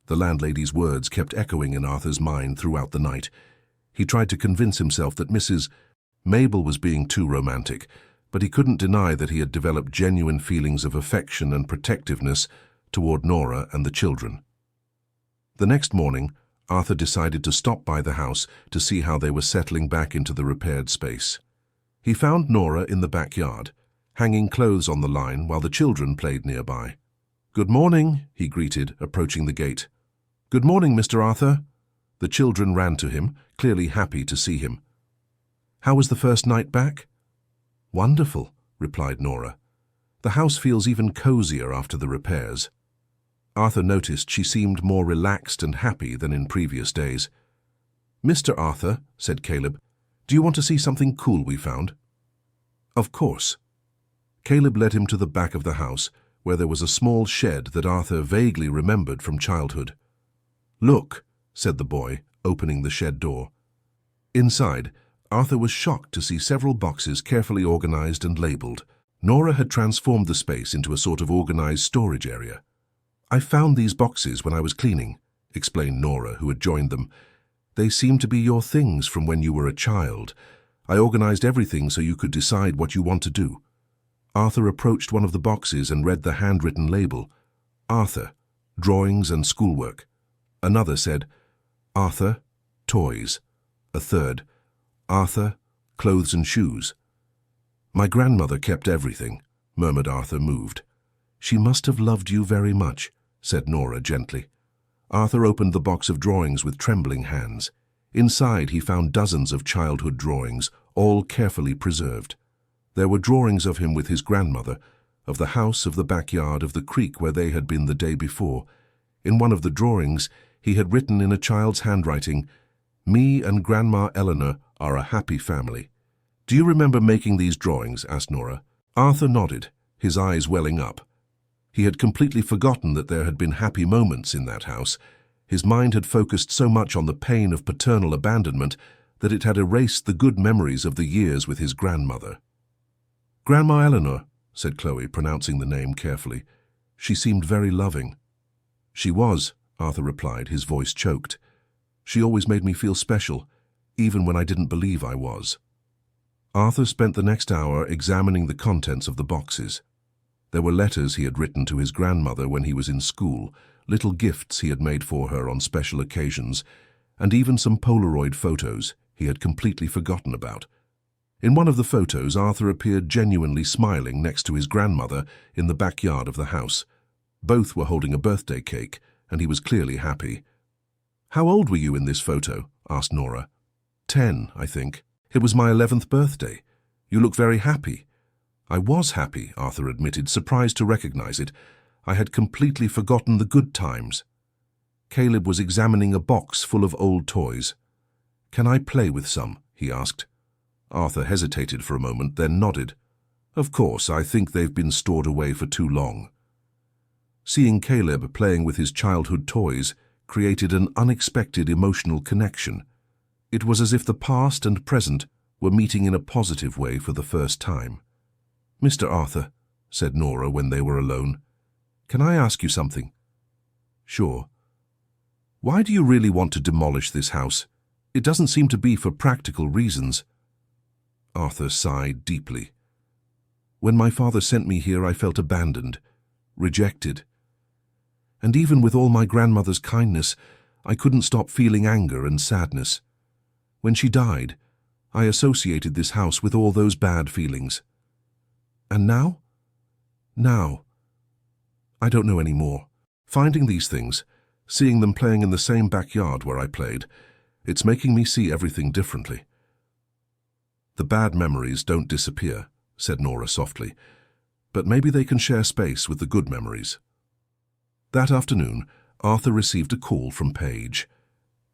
The landlady's words kept echoing in Arthur's mind throughout the night. He tried to convince himself that Mrs. Mabel was being too romantic, but he couldn't deny that he had developed genuine feelings of affection and protectiveness toward Nora and the children. The next morning, Arthur decided to stop by the house to see how they were settling back into the repaired space. He found Nora in the backyard, hanging clothes on the line while the children played nearby. "Good morning," he greeted, approaching the gate. "Good morning, Mr. Arthur." The children ran to him, clearly happy to see him. "How was the first night back?" "Wonderful," replied Nora. "The house feels even cozier after the repairs." Arthur noticed she seemed more relaxed and happy than in previous days. "Mr. Arthur," said Caleb, "do you want to see something cool we found?" "Of course." Caleb led him to the back of the house, where there was a small shed that Arthur vaguely remembered from childhood. "Look," said the boy, opening the shed door. Inside, Arthur was shocked to see several boxes carefully organized and labeled. Nora had transformed the space into a sort of organized storage area. "I found these boxes when I was cleaning," explained Nora, who had joined them. "They seem to be your things from when you were a child. I organized everything so you could decide what you want to do." Arthur approached one of the boxes and read the handwritten label, "Arthur, Drawings and Schoolwork." Another said, "Arthur, Toys." A third, "Arthur, Clothes and Shoes." "My grandmother kept everything," murmured Arthur, moved. "She must have loved you very much," said Nora gently. Arthur opened the box of drawings with trembling hands. Inside, he found dozens of childhood drawings, all carefully preserved. There were drawings of him with his grandmother, of the house, of the backyard, of the creek where they had been the day before. In one of the drawings, he had written in a child's handwriting, "Me and Grandma Eleanor are a happy family." "Do you remember making these drawings?" asked Nora. Arthur nodded, his eyes welling up. He had completely forgotten that there had been happy moments in that house. His mind had focused so much on the pain of paternal abandonment that it had erased the good memories of the years with his grandmother. "Grandma Eleanor," said Chloe, pronouncing the name carefully. "She seemed very loving." "She was," Arthur replied, his voice choked. "She always made me feel special, even when I didn't believe I was." Arthur spent the next hour examining the contents of the boxes. There were letters he had written to his grandmother when he was in school, little gifts he had made for her on special occasions, and even some Polaroid photos he had completely forgotten about. In one of the photos, Arthur appeared genuinely smiling next to his grandmother in the backyard of the house. Both were holding a birthday cake, and he was clearly happy. "How old were you in this photo?" asked Nora. 10, I think. It was my 11th birthday. You look very happy." "I was happy," Arthur admitted, surprised to recognize it. "I had completely forgotten the good times." Caleb was examining a box full of old toys. "Can I play with some?" he asked. Arthur hesitated for a moment, then nodded. "Of course, I think they've been stored away for too long." Seeing Caleb playing with his childhood toys created an unexpected emotional connection. It was as if the past and present were meeting in a positive way for the first time. "Mr. Arthur," said Nora when they were alone, "can I ask you something?" "Sure." "Why do you really want to demolish this house? It doesn't seem to be for practical reasons." Arthur sighed deeply. "When my father sent me here, I felt abandoned, rejected. And even with all my grandmother's kindness, I couldn't stop feeling anger and sadness. When she died, I associated this house with all those bad feelings. And now? Now, I don't know anymore. Finding these things, seeing them playing in the same backyard where I played, it's making me see everything differently." "The bad memories don't disappear," said Nora softly, "but maybe they can share space with the good memories." That afternoon, Arthur received a call from Paige.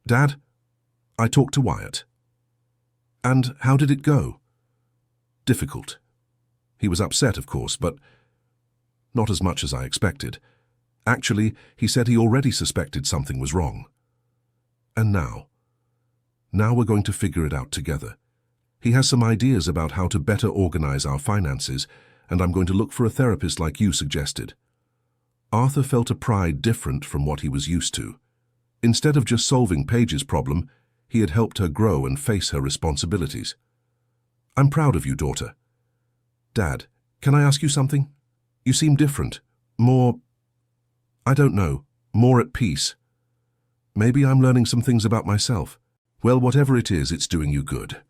"Dad, I talked to Wyatt." "And how did it go?" "Difficult. He was upset, of course, but not as much as I expected. Actually, he said he already suspected something was wrong. And now we're going to figure it out together. He has some ideas about how to better organize our finances, and I'm going to look for a therapist like you suggested." Arthur felt a pride different from what he was used to. Instead of just solving Paige's problem, he had helped her grow and face her responsibilities. "I'm proud of you, daughter." "Dad, can I ask you something? You seem different, more, I don't know, more at peace. Maybe I'm learning some things about myself. Well, whatever it is, it's doing you good."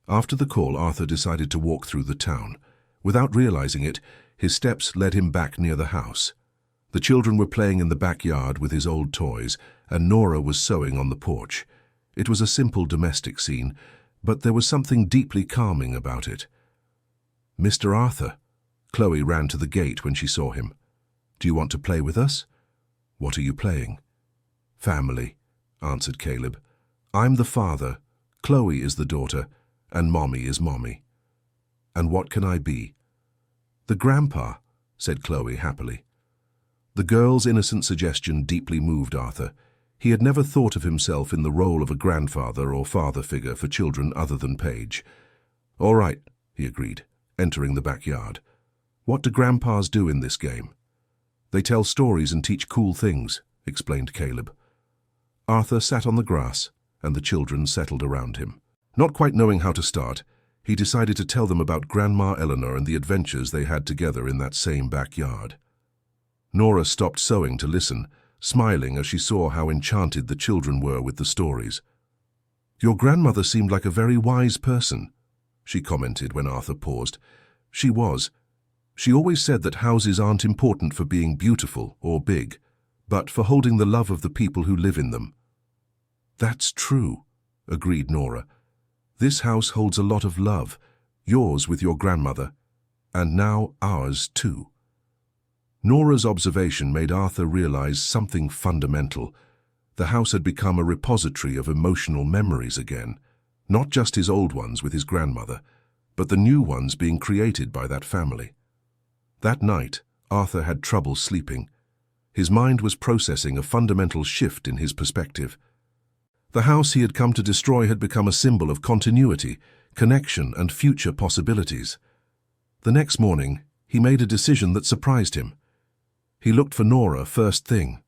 After the call, Arthur decided to walk through the town. Without realizing it, his steps led him back near the house. The children were playing in the backyard with his old toys, and Nora was sewing on the porch. It was a simple domestic scene, but there was something deeply calming about it. "Mr. Arthur." Chloe ran to the gate when she saw him. "Do you want to play with us?" "What are you playing?" "Family," answered Caleb. "I'm the father, Chloe is the daughter, and Mommy is Mommy." "And what can I be?" "The grandpa," said Chloe happily. The girl's innocent suggestion deeply moved Arthur. He had never thought of himself in the role of a grandfather or father figure for children other than Paige. "All right," he agreed, entering the backyard. "What do grandpas do in this game?" "They tell stories and teach cool things," explained Caleb. Arthur sat on the grass, and the children settled around him. Not quite knowing how to start, he decided to tell them about Grandma Eleanor and the adventures they had together in that same backyard. Nora stopped sewing to listen, smiling as she saw how enchanted the children were with the stories. "Your grandmother seemed like a very wise person," she commented when Arthur paused. "She was. She always said that houses aren't important for being beautiful or big, but for holding the love of the people who live in them." "That's true," agreed Nora. This house holds a lot of love, yours with your grandmother, and now ours too. Nora's observation made Arthur realize something fundamental. The house had become a repository of emotional memories again, not just his old ones with his grandmother, but the new ones being created by that family. That night, Arthur had trouble sleeping. His mind was processing a fundamental shift in his perspective. The house he had come to destroy had become a symbol of continuity, connection, and future possibilities. The next morning, he made a decision that surprised him. He looked for Nora first thing.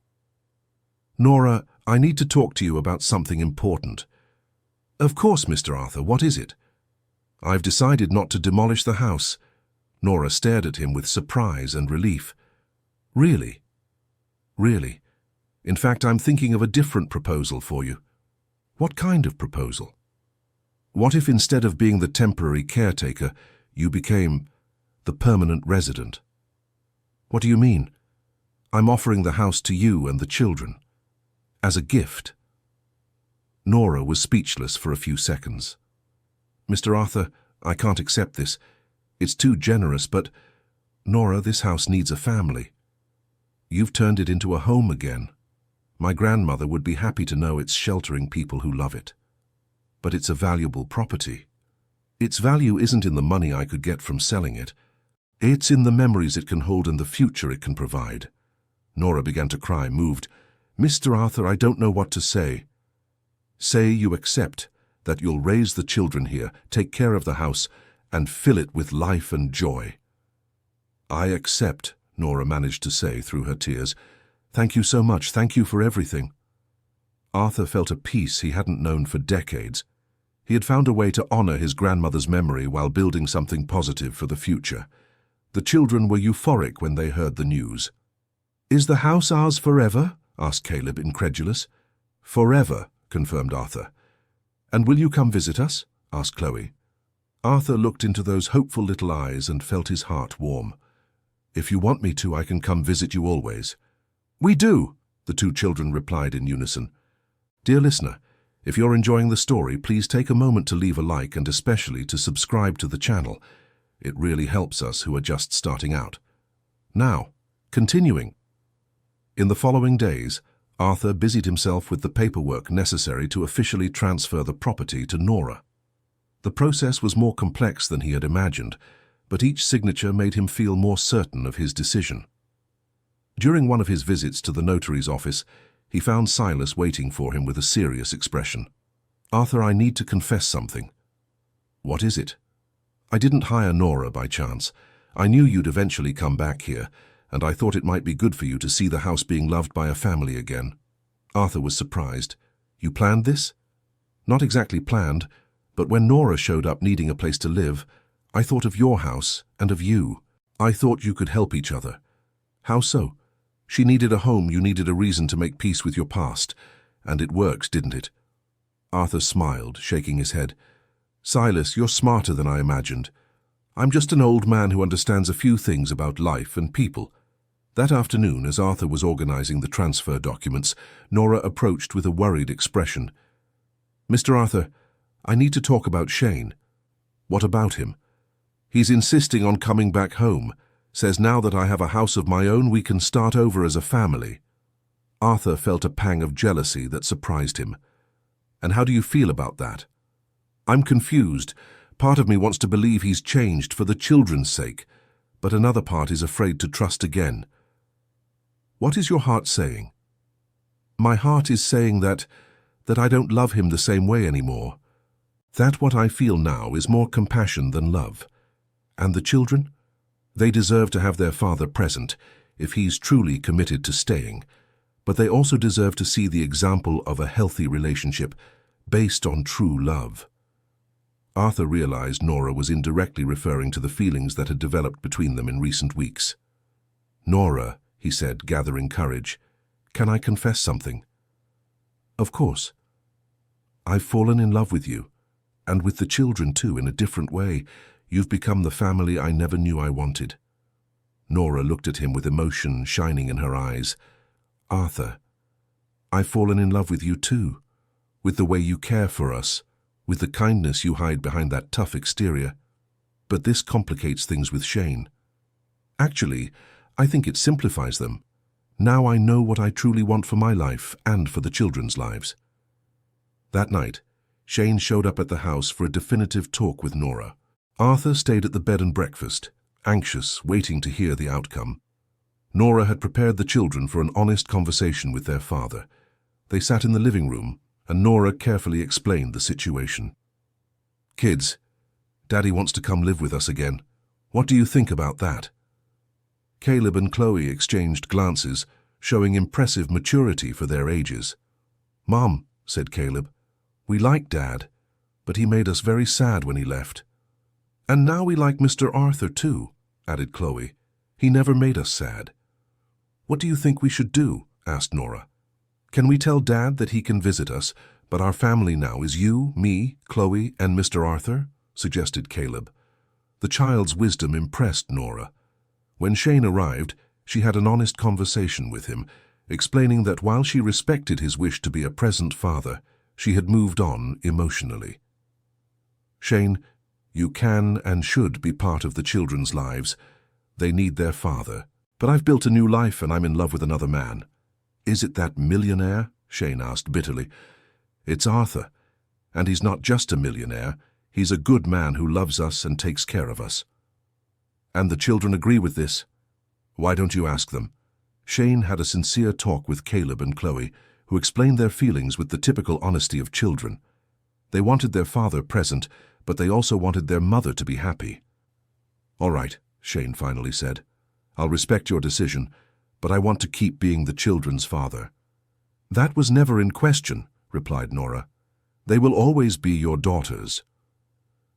"Nora, I need to talk to you about something important." "Of course, Mr. Arthur, what is it?" "I've decided not to demolish the house." Nora stared at him with surprise and relief. "Really?" "Really. In fact, I'm thinking of a different proposal for you." "What kind of proposal?" "What if instead of being the temporary caretaker, you became the permanent resident?" "What do you mean?" "I'm offering the house to you and the children. As a gift." Nora was speechless for a few seconds. "Mr. Arthur, I can't accept this. It's too generous, but Nora, this house needs a family. You've turned it into a home again. My grandmother would be happy to know it's sheltering people who love it. But it's a valuable property. Its value isn't in the money I could get from selling it. It's in the memories it can hold and the future it can provide." Nora began to cry, moved. "Mr. Arthur, I don't know what to say." "Say you accept, that you'll raise the children here, take care of the house, and fill it with life and joy." "I accept," Nora managed to say through her tears. "Thank you so much. Thank you for everything." Arthur felt a peace he hadn't known for decades. He had found a way to honor his grandmother's memory while building something positive for the future. The children were euphoric when they heard the news. "Is the house ours forever?" asked Caleb, incredulous. "Forever," confirmed Arthur. "And will you come visit us?" asked Chloe. Arthur looked into those hopeful little eyes and felt his heart warm. "If you want me to, I can come visit you always." "We do," the two children replied in unison. Dear listener, if you're enjoying the story, please take a moment to leave a like and especially to subscribe to the channel. It really helps us who are just starting out. Now, continuing. In the following days, Arthur busied himself with the paperwork necessary to officially transfer the property to Nora. The process was more complex than he had imagined, but each signature made him feel more certain of his decision. During one of his visits to the notary's office, he found Silas waiting for him with a serious expression. "Arthur, I need to confess something." "What is it?" "I didn't hire Nora by chance. I knew you'd eventually come back here, and I thought it might be good for you to see the house being loved by a family again." Arthur was surprised. "You planned this?" "Not exactly planned, but when Nora showed up needing a place to live, I thought of your house and of you. I thought you could help each other." "How so?" "She needed a home, you needed a reason to make peace with your past, and it worked, didn't it?" Arthur smiled, shaking his head. "Silas, you're smarter than I imagined. I'm just an old man who understands a few things about life and people." That afternoon, as Arthur was organizing the transfer documents, Nora approached with a worried expression. "Mr. Arthur, I need to talk about Shane." "What about him?" "He's insisting on coming back home. Says now that I have a house of my own, we can start over as a family." Arthur felt a pang of jealousy that surprised him. "And how do you feel about that?" "I'm confused. Part of me wants to believe he's changed for the children's sake, but another part is afraid to trust again." "What is your heart saying?" "My heart is saying that I don't love him the same way anymore. That what I feel now is more compassion than love. And the children? They deserve to have their father present, if he's truly committed to staying, but they also deserve to see the example of a healthy relationship based on true love." Arthur realized Nora was indirectly referring to the feelings that had developed between them in recent weeks. "Nora," he said, gathering courage, "can I confess something?" "Of course." "I've fallen in love with you, and with the children too, in a different way. You've become the family I never knew I wanted." Nora looked at him with emotion shining in her eyes. "Arthur, I've fallen in love with you too. with the way you care for us, with the kindness you hide behind that tough exterior. But this complicates things with Shane. Actually, I think it simplifies them. Now I know what I truly want for my life and for the children's lives." That night, Shane showed up at the house for a definitive talk with Nora. Arthur stayed at the bed and breakfast, anxious, waiting to hear the outcome. Nora had prepared the children for an honest conversation with their father. They sat in the living room, and Nora carefully explained the situation. "Kids, Daddy wants to come live with us again. What do you think about that?" Caleb and Chloe exchanged glances, showing impressive maturity for their ages. "Mom," said Caleb, "we like Dad, but he made us very sad when he left." "And now we like Mr. Arthur too," added Chloe. "He never made us sad." "What do you think we should do?" asked Nora. "Can we tell Dad that he can visit us, but our family now is you, me, Chloe, and Mr. Arthur?" suggested Caleb. The child's wisdom impressed Nora. When Shane arrived, she had an honest conversation with him, explaining that while she respected his wish to be a present father, she had moved on emotionally. "Shane, you can and should be part of the children's lives. They need their father. But I've built a new life and I'm in love with another man." "Is it that millionaire?" Shane asked bitterly. "It's Arthur. And he's not just a millionaire. He's a good man who loves us and takes care of us." "And the children agree with this?" "Why don't you ask them?" Shane had a sincere talk with Caleb and Chloe, who explained their feelings with the typical honesty of children. They wanted their father present, but they also wanted their mother to be happy. "All right," Shane finally said. "I'll respect your decision, but I want to keep being the children's father." "That was never in question," replied Nora. "They will always be your daughters."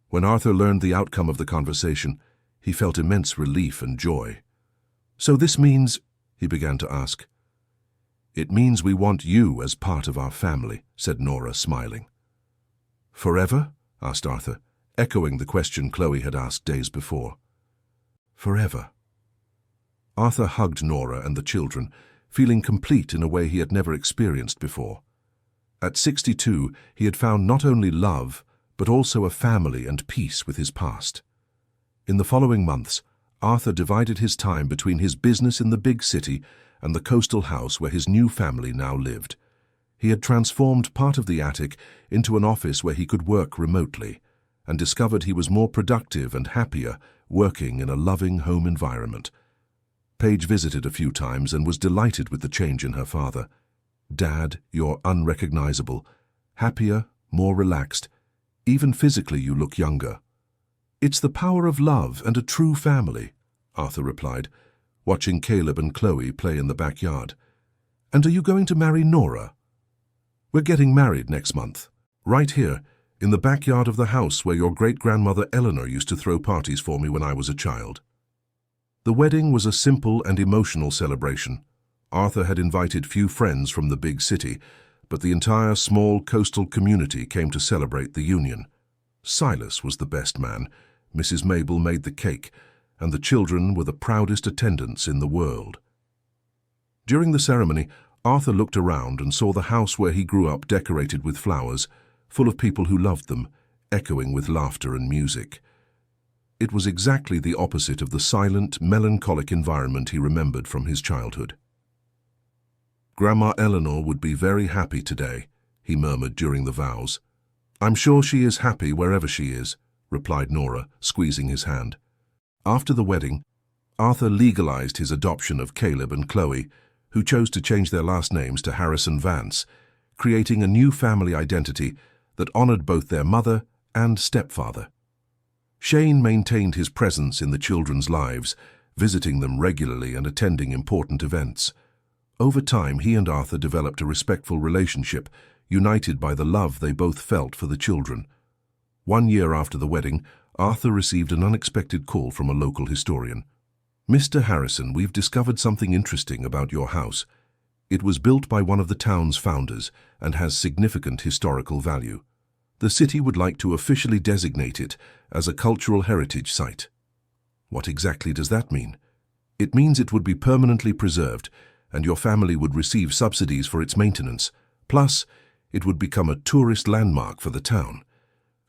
When Arthur learned the outcome of the conversation, he felt immense relief and joy. "So this means," he began to ask. "It means we want you as part of our family," said Nora, smiling. "Forever?" asked Arthur, echoing the question Chloe had asked days before. "Forever." Arthur hugged Nora and the children, feeling complete in a way he had never experienced before. At 62, he had found not only love, but also a family and peace with his past. In the following months, Arthur divided his time between his business in the big city and the coastal house where his new family now lived. He had transformed part of the attic into an office where he could work remotely, and discovered he was more productive and happier working in a loving home environment. Paige visited a few times and was delighted with the change in her father. "Dad, you're unrecognizable. Happier, more relaxed. Even physically you look younger." "It's the power of love and a true family," Arthur replied, watching Caleb and Chloe play in the backyard. "And are you going to marry Nora?" "We're getting married next month, right here, in the backyard of the house where your great-grandmother Eleanor used to throw parties for me when I was a child." The wedding was a simple and emotional celebration. Arthur had invited few friends from the big city, but the entire small coastal community came to celebrate the union. Silas was the best man, Mrs. Mabel made the cake, and the children were the proudest attendants in the world. During the ceremony, Arthur looked around and saw the house where he grew up decorated with flowers, full of people who loved them, echoing with laughter and music. It was exactly the opposite of the silent, melancholic environment he remembered from his childhood. "Grandma Eleanor would be very happy today," he murmured during the vows. "I'm sure she is happy wherever she is," replied Nora, squeezing his hand. After the wedding, Arthur legalized his adoption of Caleb and Chloe, who chose to change their last names to Harrison Vance, creating a new family identity that honored both their mother and stepfather. Shane maintained his presence in the children's lives, visiting them regularly and attending important events. Over time, he and Arthur developed a respectful relationship, united by the love they both felt for the children. 1 year after the wedding, Arthur received an unexpected call from a local historian. "Mr. Harrison, we've discovered something interesting about your house. It was built by one of the town's founders and has significant historical value. The city would like to officially designate it as a cultural heritage site." "What exactly does that mean?" "It means it would be permanently preserved, and your family would receive subsidies for its maintenance. Plus, It would become a tourist landmark for the town.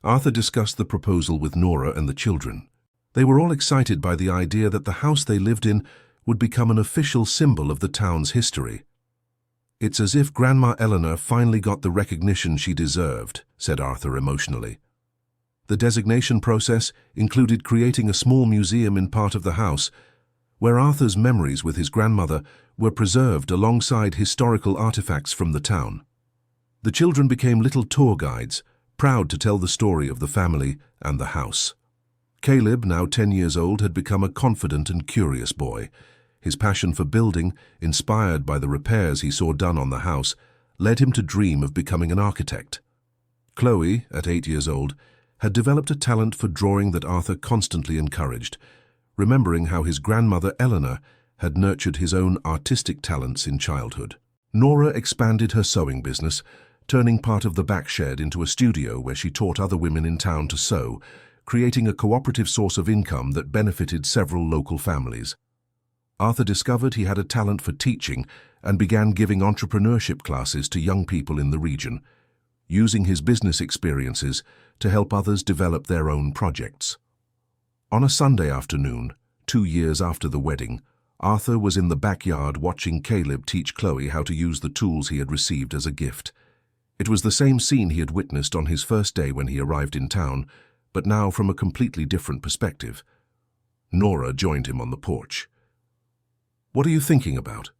Arthur discussed the proposal with Nora and the children. They were all excited by the idea that the house they lived in would become an official symbol of the town's history. "It's as if Grandma Eleanor finally got the recognition she deserved," said Arthur emotionally. The designation process included creating a small museum in part of the house, where Arthur's memories with his grandmother were preserved alongside historical artifacts from the town. The children became little tour guides, proud to tell the story of the family and the house. Caleb, now 10 years old, had become a confident and curious boy. His passion for building, inspired by the repairs he saw done on the house, led him to dream of becoming an architect. Chloe, at 8 years old, had developed a talent for drawing that Arthur constantly encouraged, remembering how his grandmother Eleanor had nurtured his own artistic talents in childhood. Nora expanded her sewing business, turning part of the back shed into a studio where she taught other women in town to sew, creating a cooperative source of income that benefited several local families. Arthur discovered he had a talent for teaching and began giving entrepreneurship classes to young people in the region, using his business experiences to help others develop their own projects. On a Sunday afternoon, 2 years after the wedding, Arthur was in the backyard watching Caleb teach Chloe how to use the tools he had received as a gift. It was the same scene he had witnessed on his first day when he arrived in town, but now from a completely different perspective. Nora joined him on the porch. "What are you thinking about?"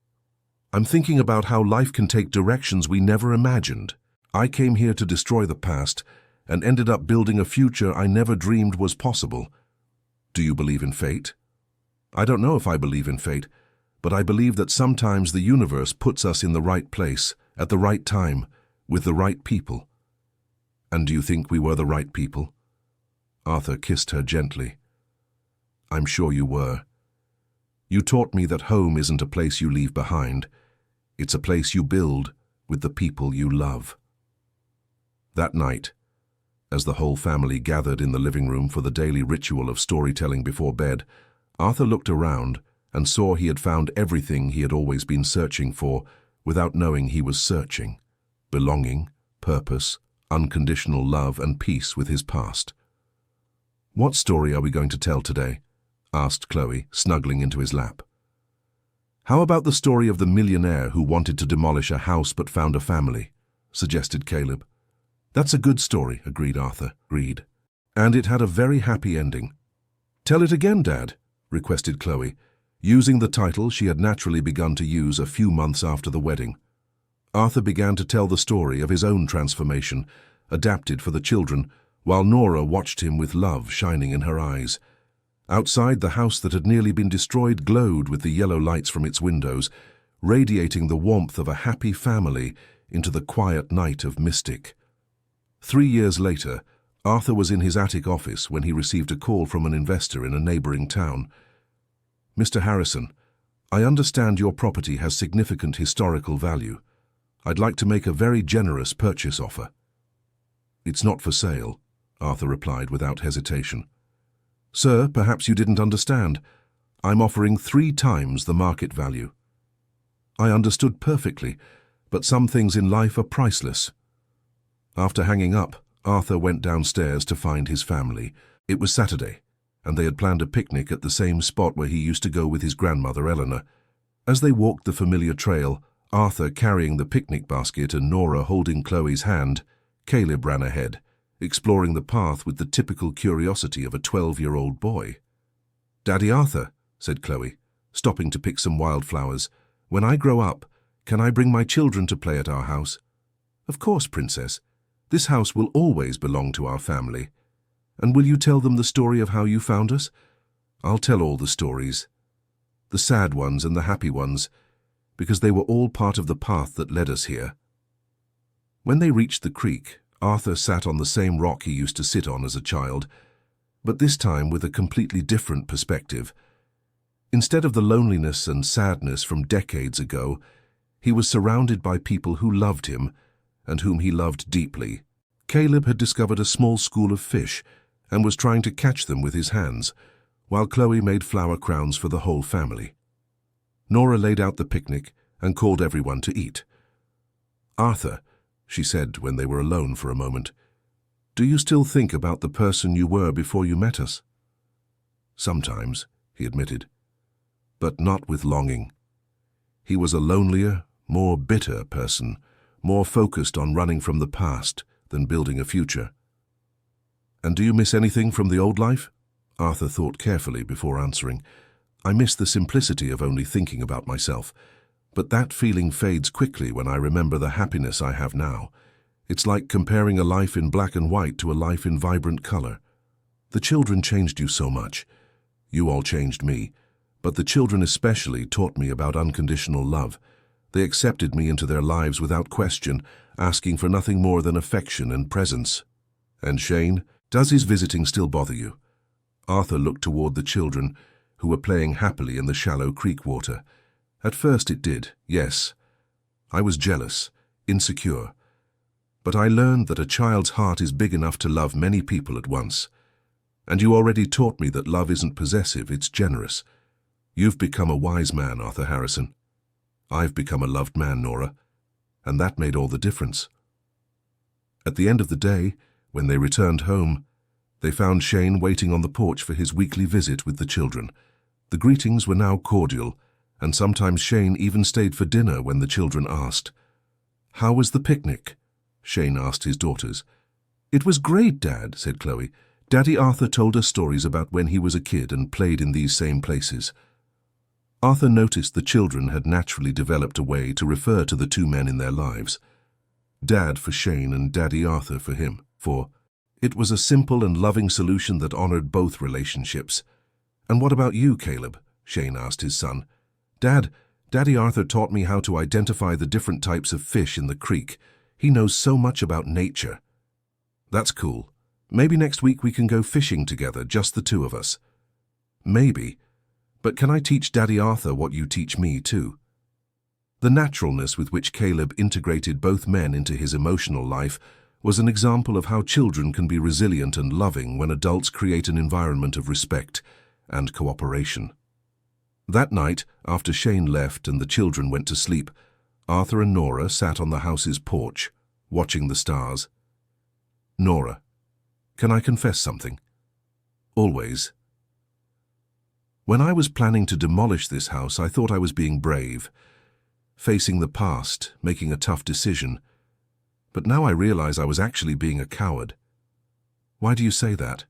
"I'm thinking about how life can take directions we never imagined. I came here to destroy the past and ended up building a future I never dreamed was possible." "Do you believe in fate?" "I don't know if I believe in fate, but I believe that sometimes the universe puts us in the right place, at the right time, with the right people." "And do you think we were the right people?" Arthur kissed her gently. "I'm sure you were. You taught me that home isn't a place you leave behind. It's a place you build with the people you love." That night, as the whole family gathered in the living room for the daily ritual of storytelling before bed, Arthur looked around and saw he had found everything he had always been searching for without knowing he was searching: belonging, purpose, unconditional love, and peace with his past. "What story are we going to tell today?" asked Chloe, snuggling into his lap. "How about the story of the millionaire who wanted to demolish a house but found a family?" suggested Caleb. "That's a good story," agreed Arthur. "And it had a very happy ending." "Tell it again, Dad," requested Chloe, using the title she had naturally begun to use a few months after the wedding. Arthur began to tell the story of his own transformation, adapted for the children, while Nora watched him with love shining in her eyes. Outside, the house that had nearly been destroyed glowed with the yellow lights from its windows, radiating the warmth of a happy family into the quiet night of mystic. 3 years later, Arthur was in his attic office when he received a call from an investor in a neighboring town. "Mr. Harrison, I understand your property has significant historical value. I'd like to make a very generous purchase offer." "It's not for sale," Arthur replied without hesitation. "Sir, perhaps you didn't understand. I'm offering 3 times the market value." "I understood perfectly, but some things in life are priceless." After hanging up, Arthur went downstairs to find his family. It was Saturday, and they had planned a picnic at the same spot where he used to go with his grandmother Eleanor. As they walked the familiar trail, Arthur carrying the picnic basket and Nora holding Chloe's hand, Caleb ran ahead, exploring the path with the typical curiosity of a 12-year-old boy. "Daddy Arthur," said Chloe, stopping to pick some wildflowers, "when I grow up, can I bring my children to play at our house?" "Of course, Princess. This house will always belong to our family. And will you tell them the story of how you found us?" "I'll tell all the stories, the sad ones and the happy ones, because they were all part of the path that led us here." When they reached the creek, Arthur sat on the same rock he used to sit on as a child, but this time with a completely different perspective. Instead of the loneliness and sadness from decades ago, he was surrounded by people who loved him and whom he loved deeply. Caleb had discovered a small school of fish and was trying to catch them with his hands, while Chloe made flower crowns for the whole family. Nora laid out the picnic and called everyone to eat. "Arthur," she said when they were alone for a moment. "Do you still think about the person you were before you met us?" "Sometimes," he admitted, "but not with longing." He was a lonelier, more bitter person, more focused on running from the past than building a future. "And do you miss anything from the old life?" Arthur thought carefully before answering. "I miss the simplicity of only thinking about myself, but that feeling fades quickly when I remember the happiness I have now. It's like comparing a life in black and white to a life in vibrant color. The children changed you so much. You all changed me, but the children especially taught me about unconditional love. They accepted me into their lives without question, asking for nothing more than affection and presence." "And Shane, does his visiting still bother you?" Arthur looked toward the children, who were playing happily in the shallow creek water. "At first it did, yes. I was jealous, insecure. But I learned that a child's heart is big enough to love many people at once. And you already taught me that love isn't possessive, it's generous. You've become a wise man, Arthur Harrison. I've become a loved man, Nora, and that made all the difference." At the end of the day, when they returned home, they found Shane waiting on the porch for his weekly visit with the children. The greetings were now cordial, and sometimes Shane even stayed for dinner when the children asked. "How was the picnic?" Shane asked his daughters. "It was great, Dad," said Chloe. "Daddy Arthur told us stories about when he was a kid and played in these same places." Arthur noticed the children had naturally developed a way to refer to the two men in their lives. Dad for Shane and Daddy Arthur for him, for it was a simple and loving solution that honored both relationships. "And what about you, Caleb?" Shane asked his son. "Dad, Daddy Arthur taught me how to identify the different types of fish in the creek. He knows so much about nature." "That's cool. Maybe next week we can go fishing together, just the two of us." "Maybe. But can I teach Daddy Arthur what you teach me, too?" The naturalness with which Caleb integrated both men into his emotional life was an example of how children can be resilient and loving when adults create an environment of respect and cooperation. That night, after Shane left and the children went to sleep, Arthur and Nora sat on the house's porch, watching the stars. "Nora, can I confess something?" "Always." "When I was planning to demolish this house, I thought I was being brave, facing the past, making a tough decision. But now I realize I was actually being a coward." "Why do you say that?"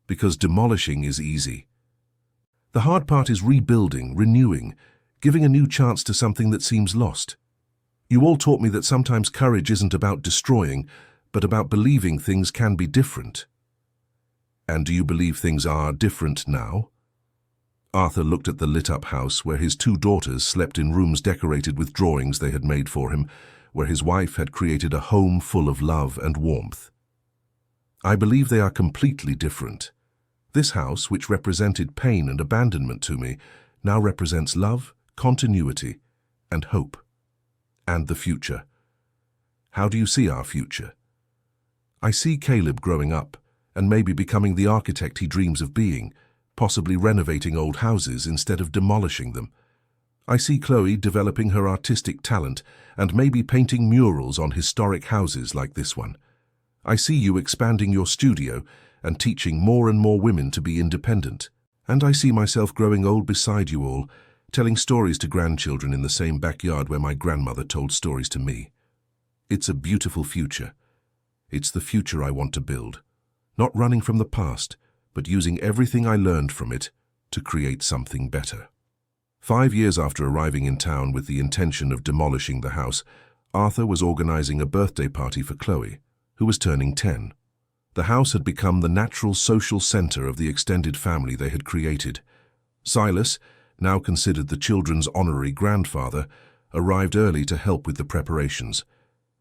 "Because demolishing is easy. The hard part is rebuilding, renewing, giving a new chance to something that seems lost. You all taught me that sometimes courage isn't about destroying, but about believing things can be different." "And do you believe things are different now?" Arthur looked at the lit-up house where his two daughters slept in rooms decorated with drawings they had made for him, where his wife had created a home full of love and warmth. "I believe they are completely different. This house, which represented pain and abandonment to me, now represents love, continuity, and hope. And the future. How do you see our future?" "I see Caleb growing up and maybe becoming the architect he dreams of being, possibly renovating old houses instead of demolishing them. I see Chloe developing her artistic talent and maybe painting murals on historic houses like this one. I see you expanding your studio and teaching more and more women to be independent. And I see myself growing old beside you all, telling stories to grandchildren in the same backyard where my grandmother told stories to me. It's a beautiful future. It's the future I want to build, not running from the past, but using everything I learned from it to create something better." 5 years after arriving in town with the intention of demolishing the house, Arthur was organizing a birthday party for Chloe, who was turning 10. The house had become the natural social center of the extended family they had created. Silas, now considered the children's honorary grandfather, arrived early to help with the preparations.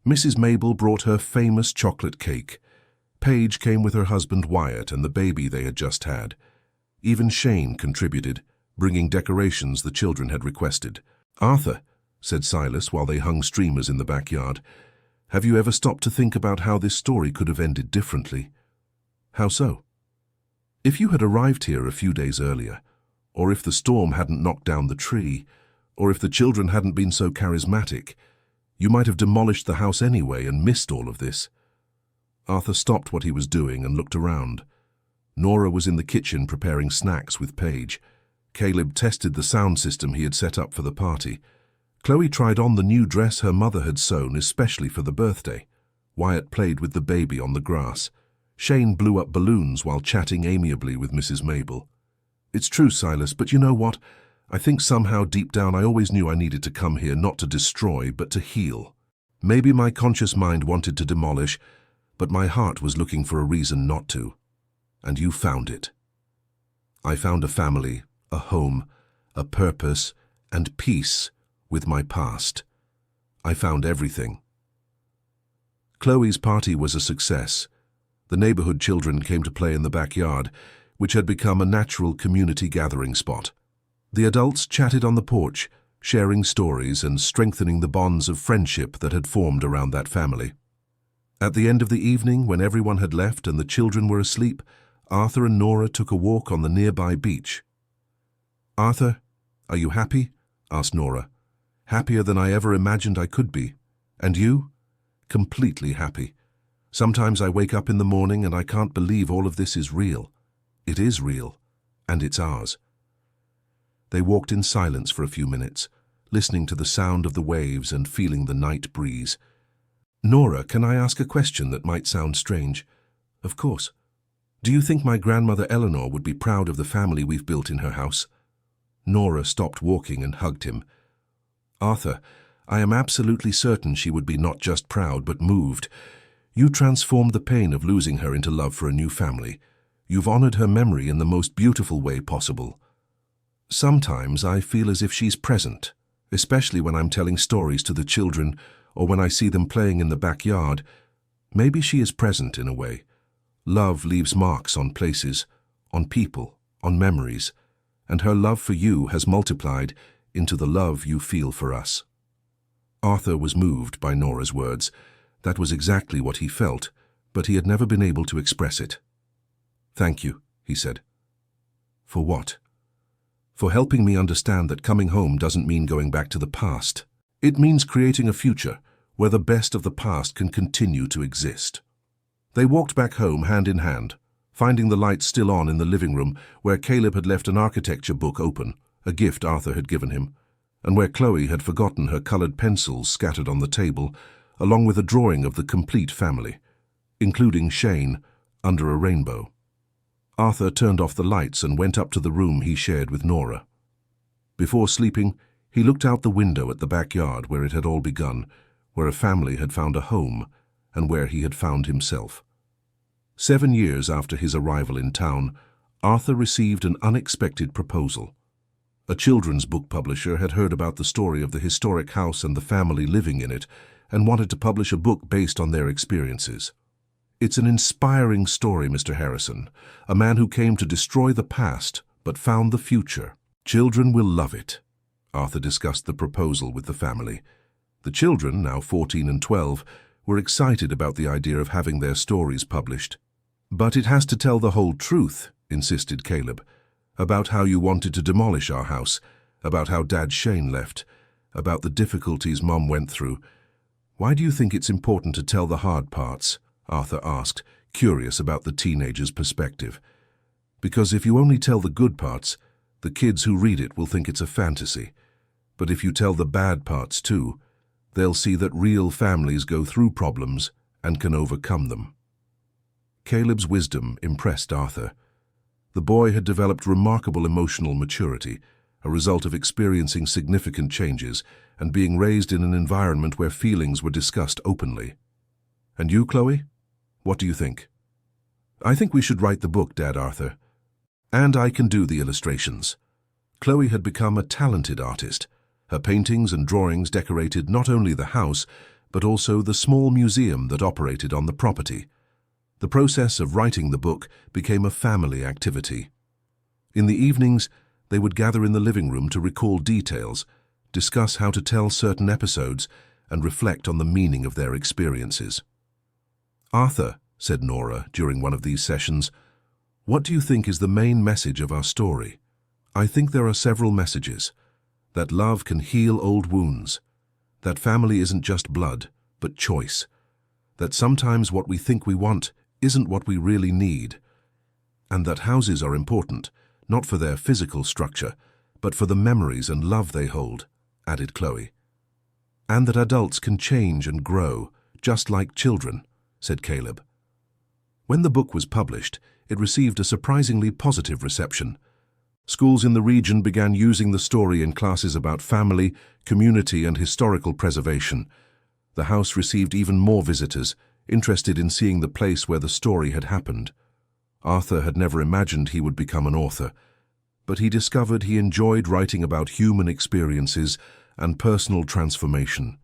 Mrs. Mabel brought her famous chocolate cake. Paige came with her husband Wyatt and the baby they had just had. Even Shane contributed, bringing decorations the children had requested. "Arthur," said Silas while they hung streamers in the backyard, "have you ever stopped to think about how this story could have ended differently?" "How so?" "If you had arrived here a few days earlier, or if the storm hadn't knocked down the tree, or if the children hadn't been so charismatic, You might have demolished the house anyway and missed all of this." Arthur stopped what he was doing and looked around. Nora was in the kitchen preparing snacks with Paige. Caleb tested the sound system he had set up for the party. Chloe tried on the new dress her mother had sewn especially for the birthday. Wyatt played with the baby on the grass. Shane blew up balloons while chatting amiably with Mrs. Mabel. "It's true, Silas, but you know what? I think somehow deep down I always knew I needed to come here not to destroy, but to heal. Maybe my conscious mind wanted to demolish, but my heart was looking for a reason not to. And you found it. I found a family, a home, a purpose, and peace with my past. I found everything." Chloe's party was a success. The neighborhood children came to play in the backyard, which had become a natural community gathering spot. The adults chatted on the porch, sharing stories and strengthening the bonds of friendship that had formed around that family. At the end of the evening, when everyone had left and the children were asleep, Arthur and Nora took a walk on the nearby beach. "Arthur, are you happy?" asked Nora. "Happier than I ever imagined I could be. And you?" "Completely happy. Sometimes I wake up in the morning and I can't believe all of this is real. It is real, and it's ours." They walked in silence for a few minutes, listening to the sound of the waves and feeling the night breeze. "Nora, can I ask a question that might sound strange?" "Of course." "Do you think my grandmother Eleanor would be proud of the family we've built in her house?" Nora stopped walking and hugged him. "Arthur, I am absolutely certain she would be not just proud, but moved. You transformed the pain of losing her into love for a new family. You've honored her memory in the most beautiful way possible. Sometimes I feel as if she's present, especially when I'm telling stories to the children or when I see them playing in the backyard. Maybe she is present in a way. Love leaves marks on places, on people, on memories, and her love for you has multiplied into the love you feel for us." Arthur was moved by Nora's words. That was exactly what he felt, but he had never been able to express it. "Thank you," he said. "For what?" "For helping me understand that coming home doesn't mean going back to the past. It means creating a future where the best of the past can continue to exist." They walked back home hand in hand, finding the lights still on in the living room where Caleb had left an architecture book open, a gift Arthur had given him, and where Chloe had forgotten her colored pencils scattered on the table, along with a drawing of the complete family, including Shane, under a rainbow. Arthur turned off the lights and went up to the room he shared with Nora. Before sleeping, he looked out the window at the backyard where it had all begun, where a family had found a home, and where he had found himself. 7 years after his arrival in town, Arthur received an unexpected proposal. A children's book publisher had heard about the story of the historic house and the family living in it, and wanted to publish a book based on their experiences. "It's an inspiring story, Mr. Harrison, a man who came to destroy the past but found the future. Children will love it." Arthur discussed the proposal with the family. The children, now 14 and 12, were excited about the idea of having their stories published. "But it has to tell the whole truth," insisted Caleb, "about how you wanted to demolish our house, about how Dad Shane left, about the difficulties Mom went through. Why do you think it's important to tell the hard parts?" Arthur asked, curious about the teenager's perspective. "Because if you only tell the good parts, the kids who read it will think it's a fantasy. But if you tell the bad parts too, they'll see that real families go through problems and can overcome them." Caleb's wisdom impressed Arthur. The boy had developed remarkable emotional maturity, a result of experiencing significant changes and being raised in an environment where feelings were discussed openly. "And you, Chloe? What do you think?" "I think we should write the book, Dad Arthur. And I can do the illustrations." Chloe had become a talented artist. Her paintings and drawings decorated not only the house, but also the small museum that operated on the property. The process of writing the book became a family activity. In the evenings, they would gather in the living room to recall details, discuss how to tell certain episodes, and reflect on the meaning of their experiences. "Arthur," said Nora during one of these sessions, "what do you think is the main message of our story?" "I think there are several messages. That love can heal old wounds, That family isn't just blood, but choice. That sometimes what we think we want isn't what we really need. And that houses are important, not for their physical structure, but for the memories and love they hold, added Chloe. And that adults can change and grow, just like children, said Caleb. When the book was published, it received a surprisingly positive reception. Schools in the region began using the story in classes about family, community, and historical preservation. The house received even more visitors, interested in seeing the place where the story had happened. Arthur had never imagined he would become an author, but he discovered he enjoyed writing about human experiences and personal transformation.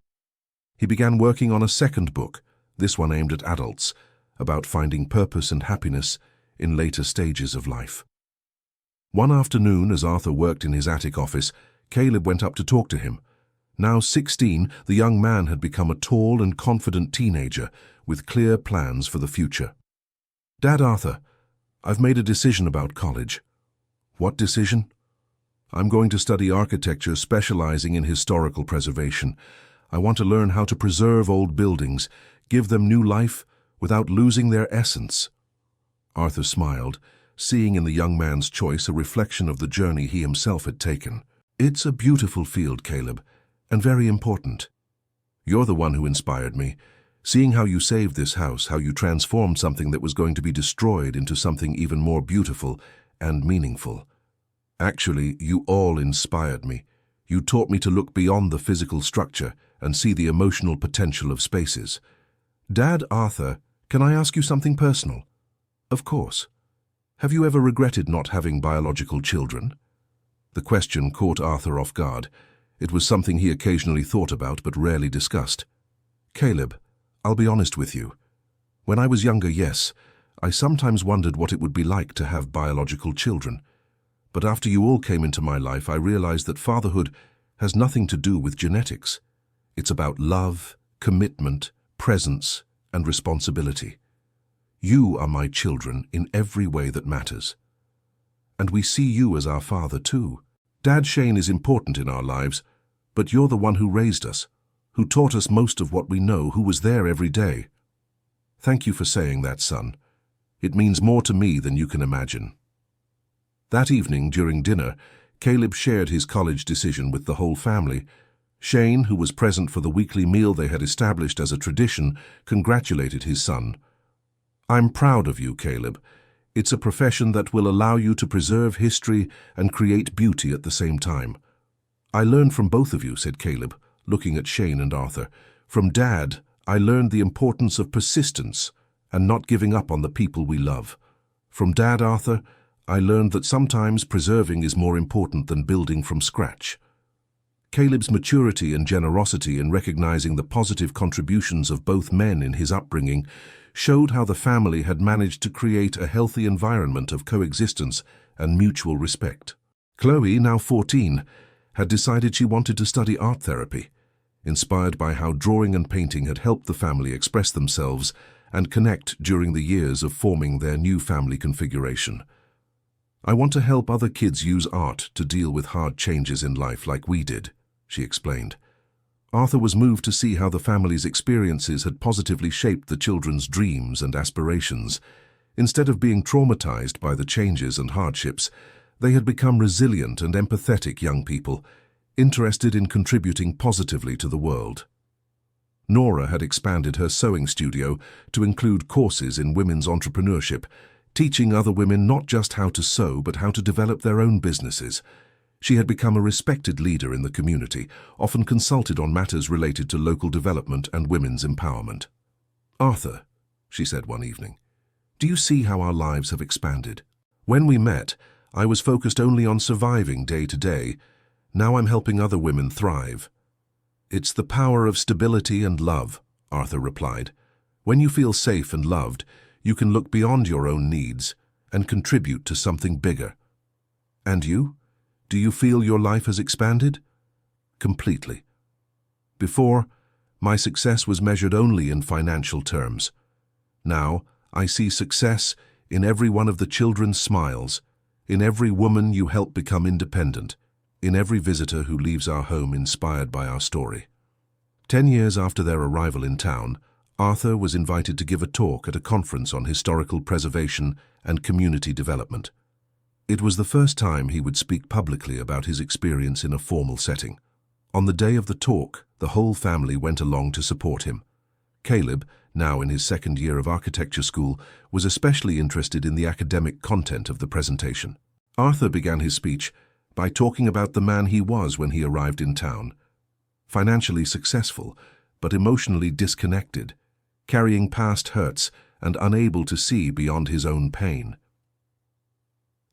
He began working on a second book, this one aimed at adults, about finding purpose and happiness in later stages of life. One afternoon, as Arthur worked in his attic office, Caleb went up to talk to him. Now 16, the young man had become a tall and confident teenager with clear plans for the future. "Dad, Arthur, I've made a decision about college." "What decision?" "I'm going to study architecture, specializing in historical preservation. I want to learn how to preserve old buildings, give them new life without losing their essence." Arthur smiled, seeing in the young man's choice a reflection of the journey he himself had taken. "It's a beautiful field, Caleb, and very important. You're the one who inspired me. Seeing how you saved this house, how you transformed something that was going to be destroyed into something even more beautiful and meaningful. Actually, you all inspired me. You taught me to look beyond the physical structure and see the emotional potential of spaces." "Dad, Arthur, can I ask you something personal?" "Of course. Have you ever regretted not having biological children?" The question caught Arthur off guard. It was something he occasionally thought about but rarely discussed. "Caleb, I'll be honest with you. When I was younger, yes, I sometimes wondered what it would be like to have biological children. But after you all came into my life, I realized that fatherhood has nothing to do with genetics. It's about love, commitment, presence, and responsibility. You are my children in every way that matters. And we see you as our father too. Dad Shane is important in our lives, but you're the one who raised us, who taught us most of what we know, who was there every day. Thank you for saying that, son. It means more to me than you can imagine." That evening, during dinner, Caleb shared his college decision with the whole family. Shane, who was present for the weekly meal they had established as a tradition, congratulated his son. "I'm proud of you, Caleb. It's a profession that will allow you to preserve history and create beauty at the same time." "I learned from both of you," said Caleb, looking at Shane and Arthur. "From Dad, I learned the importance of persistence and not giving up on the people we love. From Dad, Arthur, I learned that sometimes preserving is more important than building from scratch." Caleb's maturity and generosity in recognizing the positive contributions of both men in his upbringing showed how the family had managed to create a healthy environment of coexistence and mutual respect. Chloe, now 14, had decided she wanted to study art therapy, inspired by how drawing and painting had helped the family express themselves and connect during the years of forming their new family configuration. "I want to help other kids use art to deal with hard changes in life like we did," she explained. Arthur was moved to see how the family's experiences had positively shaped the children's dreams and aspirations. Instead of being traumatized by the changes and hardships, they had become resilient and empathetic young people, interested in contributing positively to the world. Nora had expanded her sewing studio to include courses in women's entrepreneurship, teaching other women not just how to sew but how to develop their own businesses. She had become a respected leader in the community, often consulted on matters related to local development and women's empowerment. "Arthur," she said one evening, "do you see how our lives have expanded? When we met, I was focused only on surviving day to day. Now I'm helping other women thrive." "It's the power of stability and love," Arthur replied. "When you feel safe and loved, you can look beyond your own needs and contribute to something bigger." "And you? Do you feel your life has expanded?" "Completely. Before, my success was measured only in financial terms. Now, I see success in every one of the children's smiles, in every woman you help become independent, in every visitor who leaves our home inspired by our story." 10 years after their arrival in town, Arthur was invited to give a talk at a conference on historical preservation and community development. It was the first time he would speak publicly about his experience in a formal setting. On the day of the talk, the whole family went along to support him. Caleb, now in his second year of architecture school, was especially interested in the academic content of the presentation. Arthur began his speech by talking about the man he was when he arrived in town. Financially successful, but emotionally disconnected, carrying past hurts and unable to see beyond his own pain.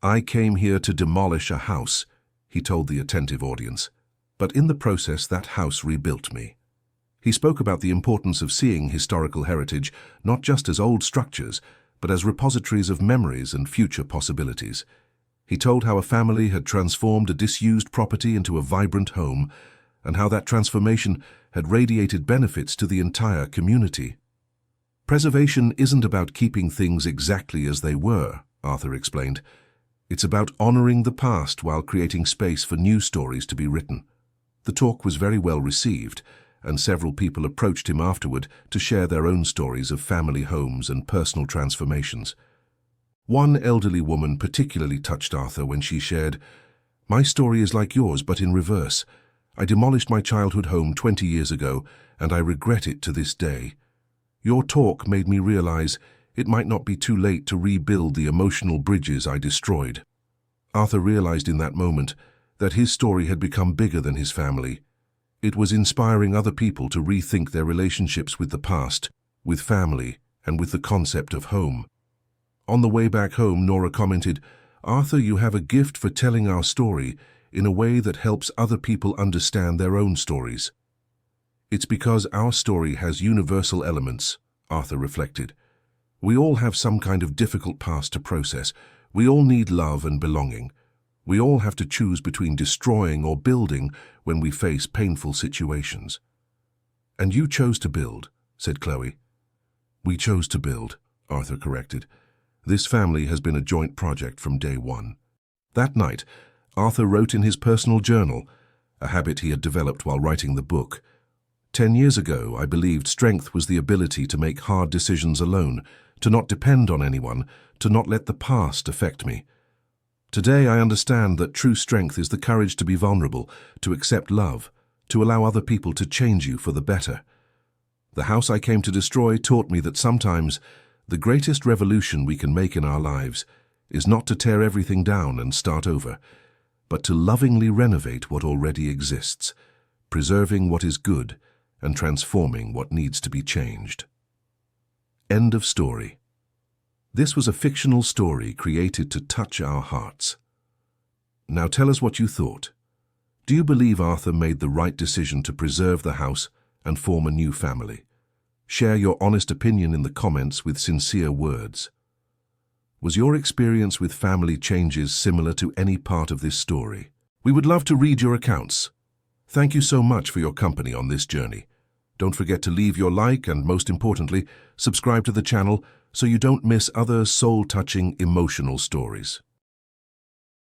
"I came here to demolish a house," he told the attentive audience, "but in the process that house rebuilt me." He spoke about the importance of seeing historical heritage not just as old structures, but as repositories of memories and future possibilities. He told how a family had transformed a disused property into a vibrant home, and how that transformation had radiated benefits to the entire community. "Preservation isn't about keeping things exactly as they were," Arthur explained. "It's about honoring the past while creating space for new stories to be written." The talk was very well received, and several people approached him afterward to share their own stories of family homes and personal transformations. One elderly woman particularly touched Arthur when she shared, "My story is like yours, but in reverse. I demolished my childhood home 20 years ago, and I regret it to this day. Your talk made me realize it might not be too late to rebuild the emotional bridges I destroyed." Arthur realized in that moment that his story had become bigger than his family. It was inspiring other people to rethink their relationships with the past, with family, and with the concept of home. On the way back home, Nora commented, "Arthur, you have a gift for telling our story in a way that helps other people understand their own stories." "It's because our story has universal elements," Arthur reflected. "We all have some kind of difficult past to process. We all need love and belonging. We all have to choose between destroying or building when we face painful situations." "And you chose to build," said Chloe. "We chose to build," Arthur corrected. "This family has been a joint project from day one." That night, Arthur wrote in his personal journal, a habit he had developed while writing the book. 10 years ago, I believed strength was the ability to make hard decisions alone, to not depend on anyone, to not let the past affect me. Today, I understand that true strength is the courage to be vulnerable, to accept love, to allow other people to change you for the better. The house I came to destroy taught me that sometimes the greatest revolution we can make in our lives is not to tear everything down and start over, but to lovingly renovate what already exists, preserving what is good and transforming what needs to be changed. End of story. This was a fictional story created to touch our hearts. Now tell us what you thought. Do you believe Arthur made the right decision to preserve the house and form a new family? Share your honest opinion in the comments with sincere words. Was your experience with family changes similar to any part of this story? We would love to read your accounts. Thank you so much for your company on this journey. Don't forget to leave your like and, most importantly, subscribe to the channel so you don't miss other soul-touching, emotional stories.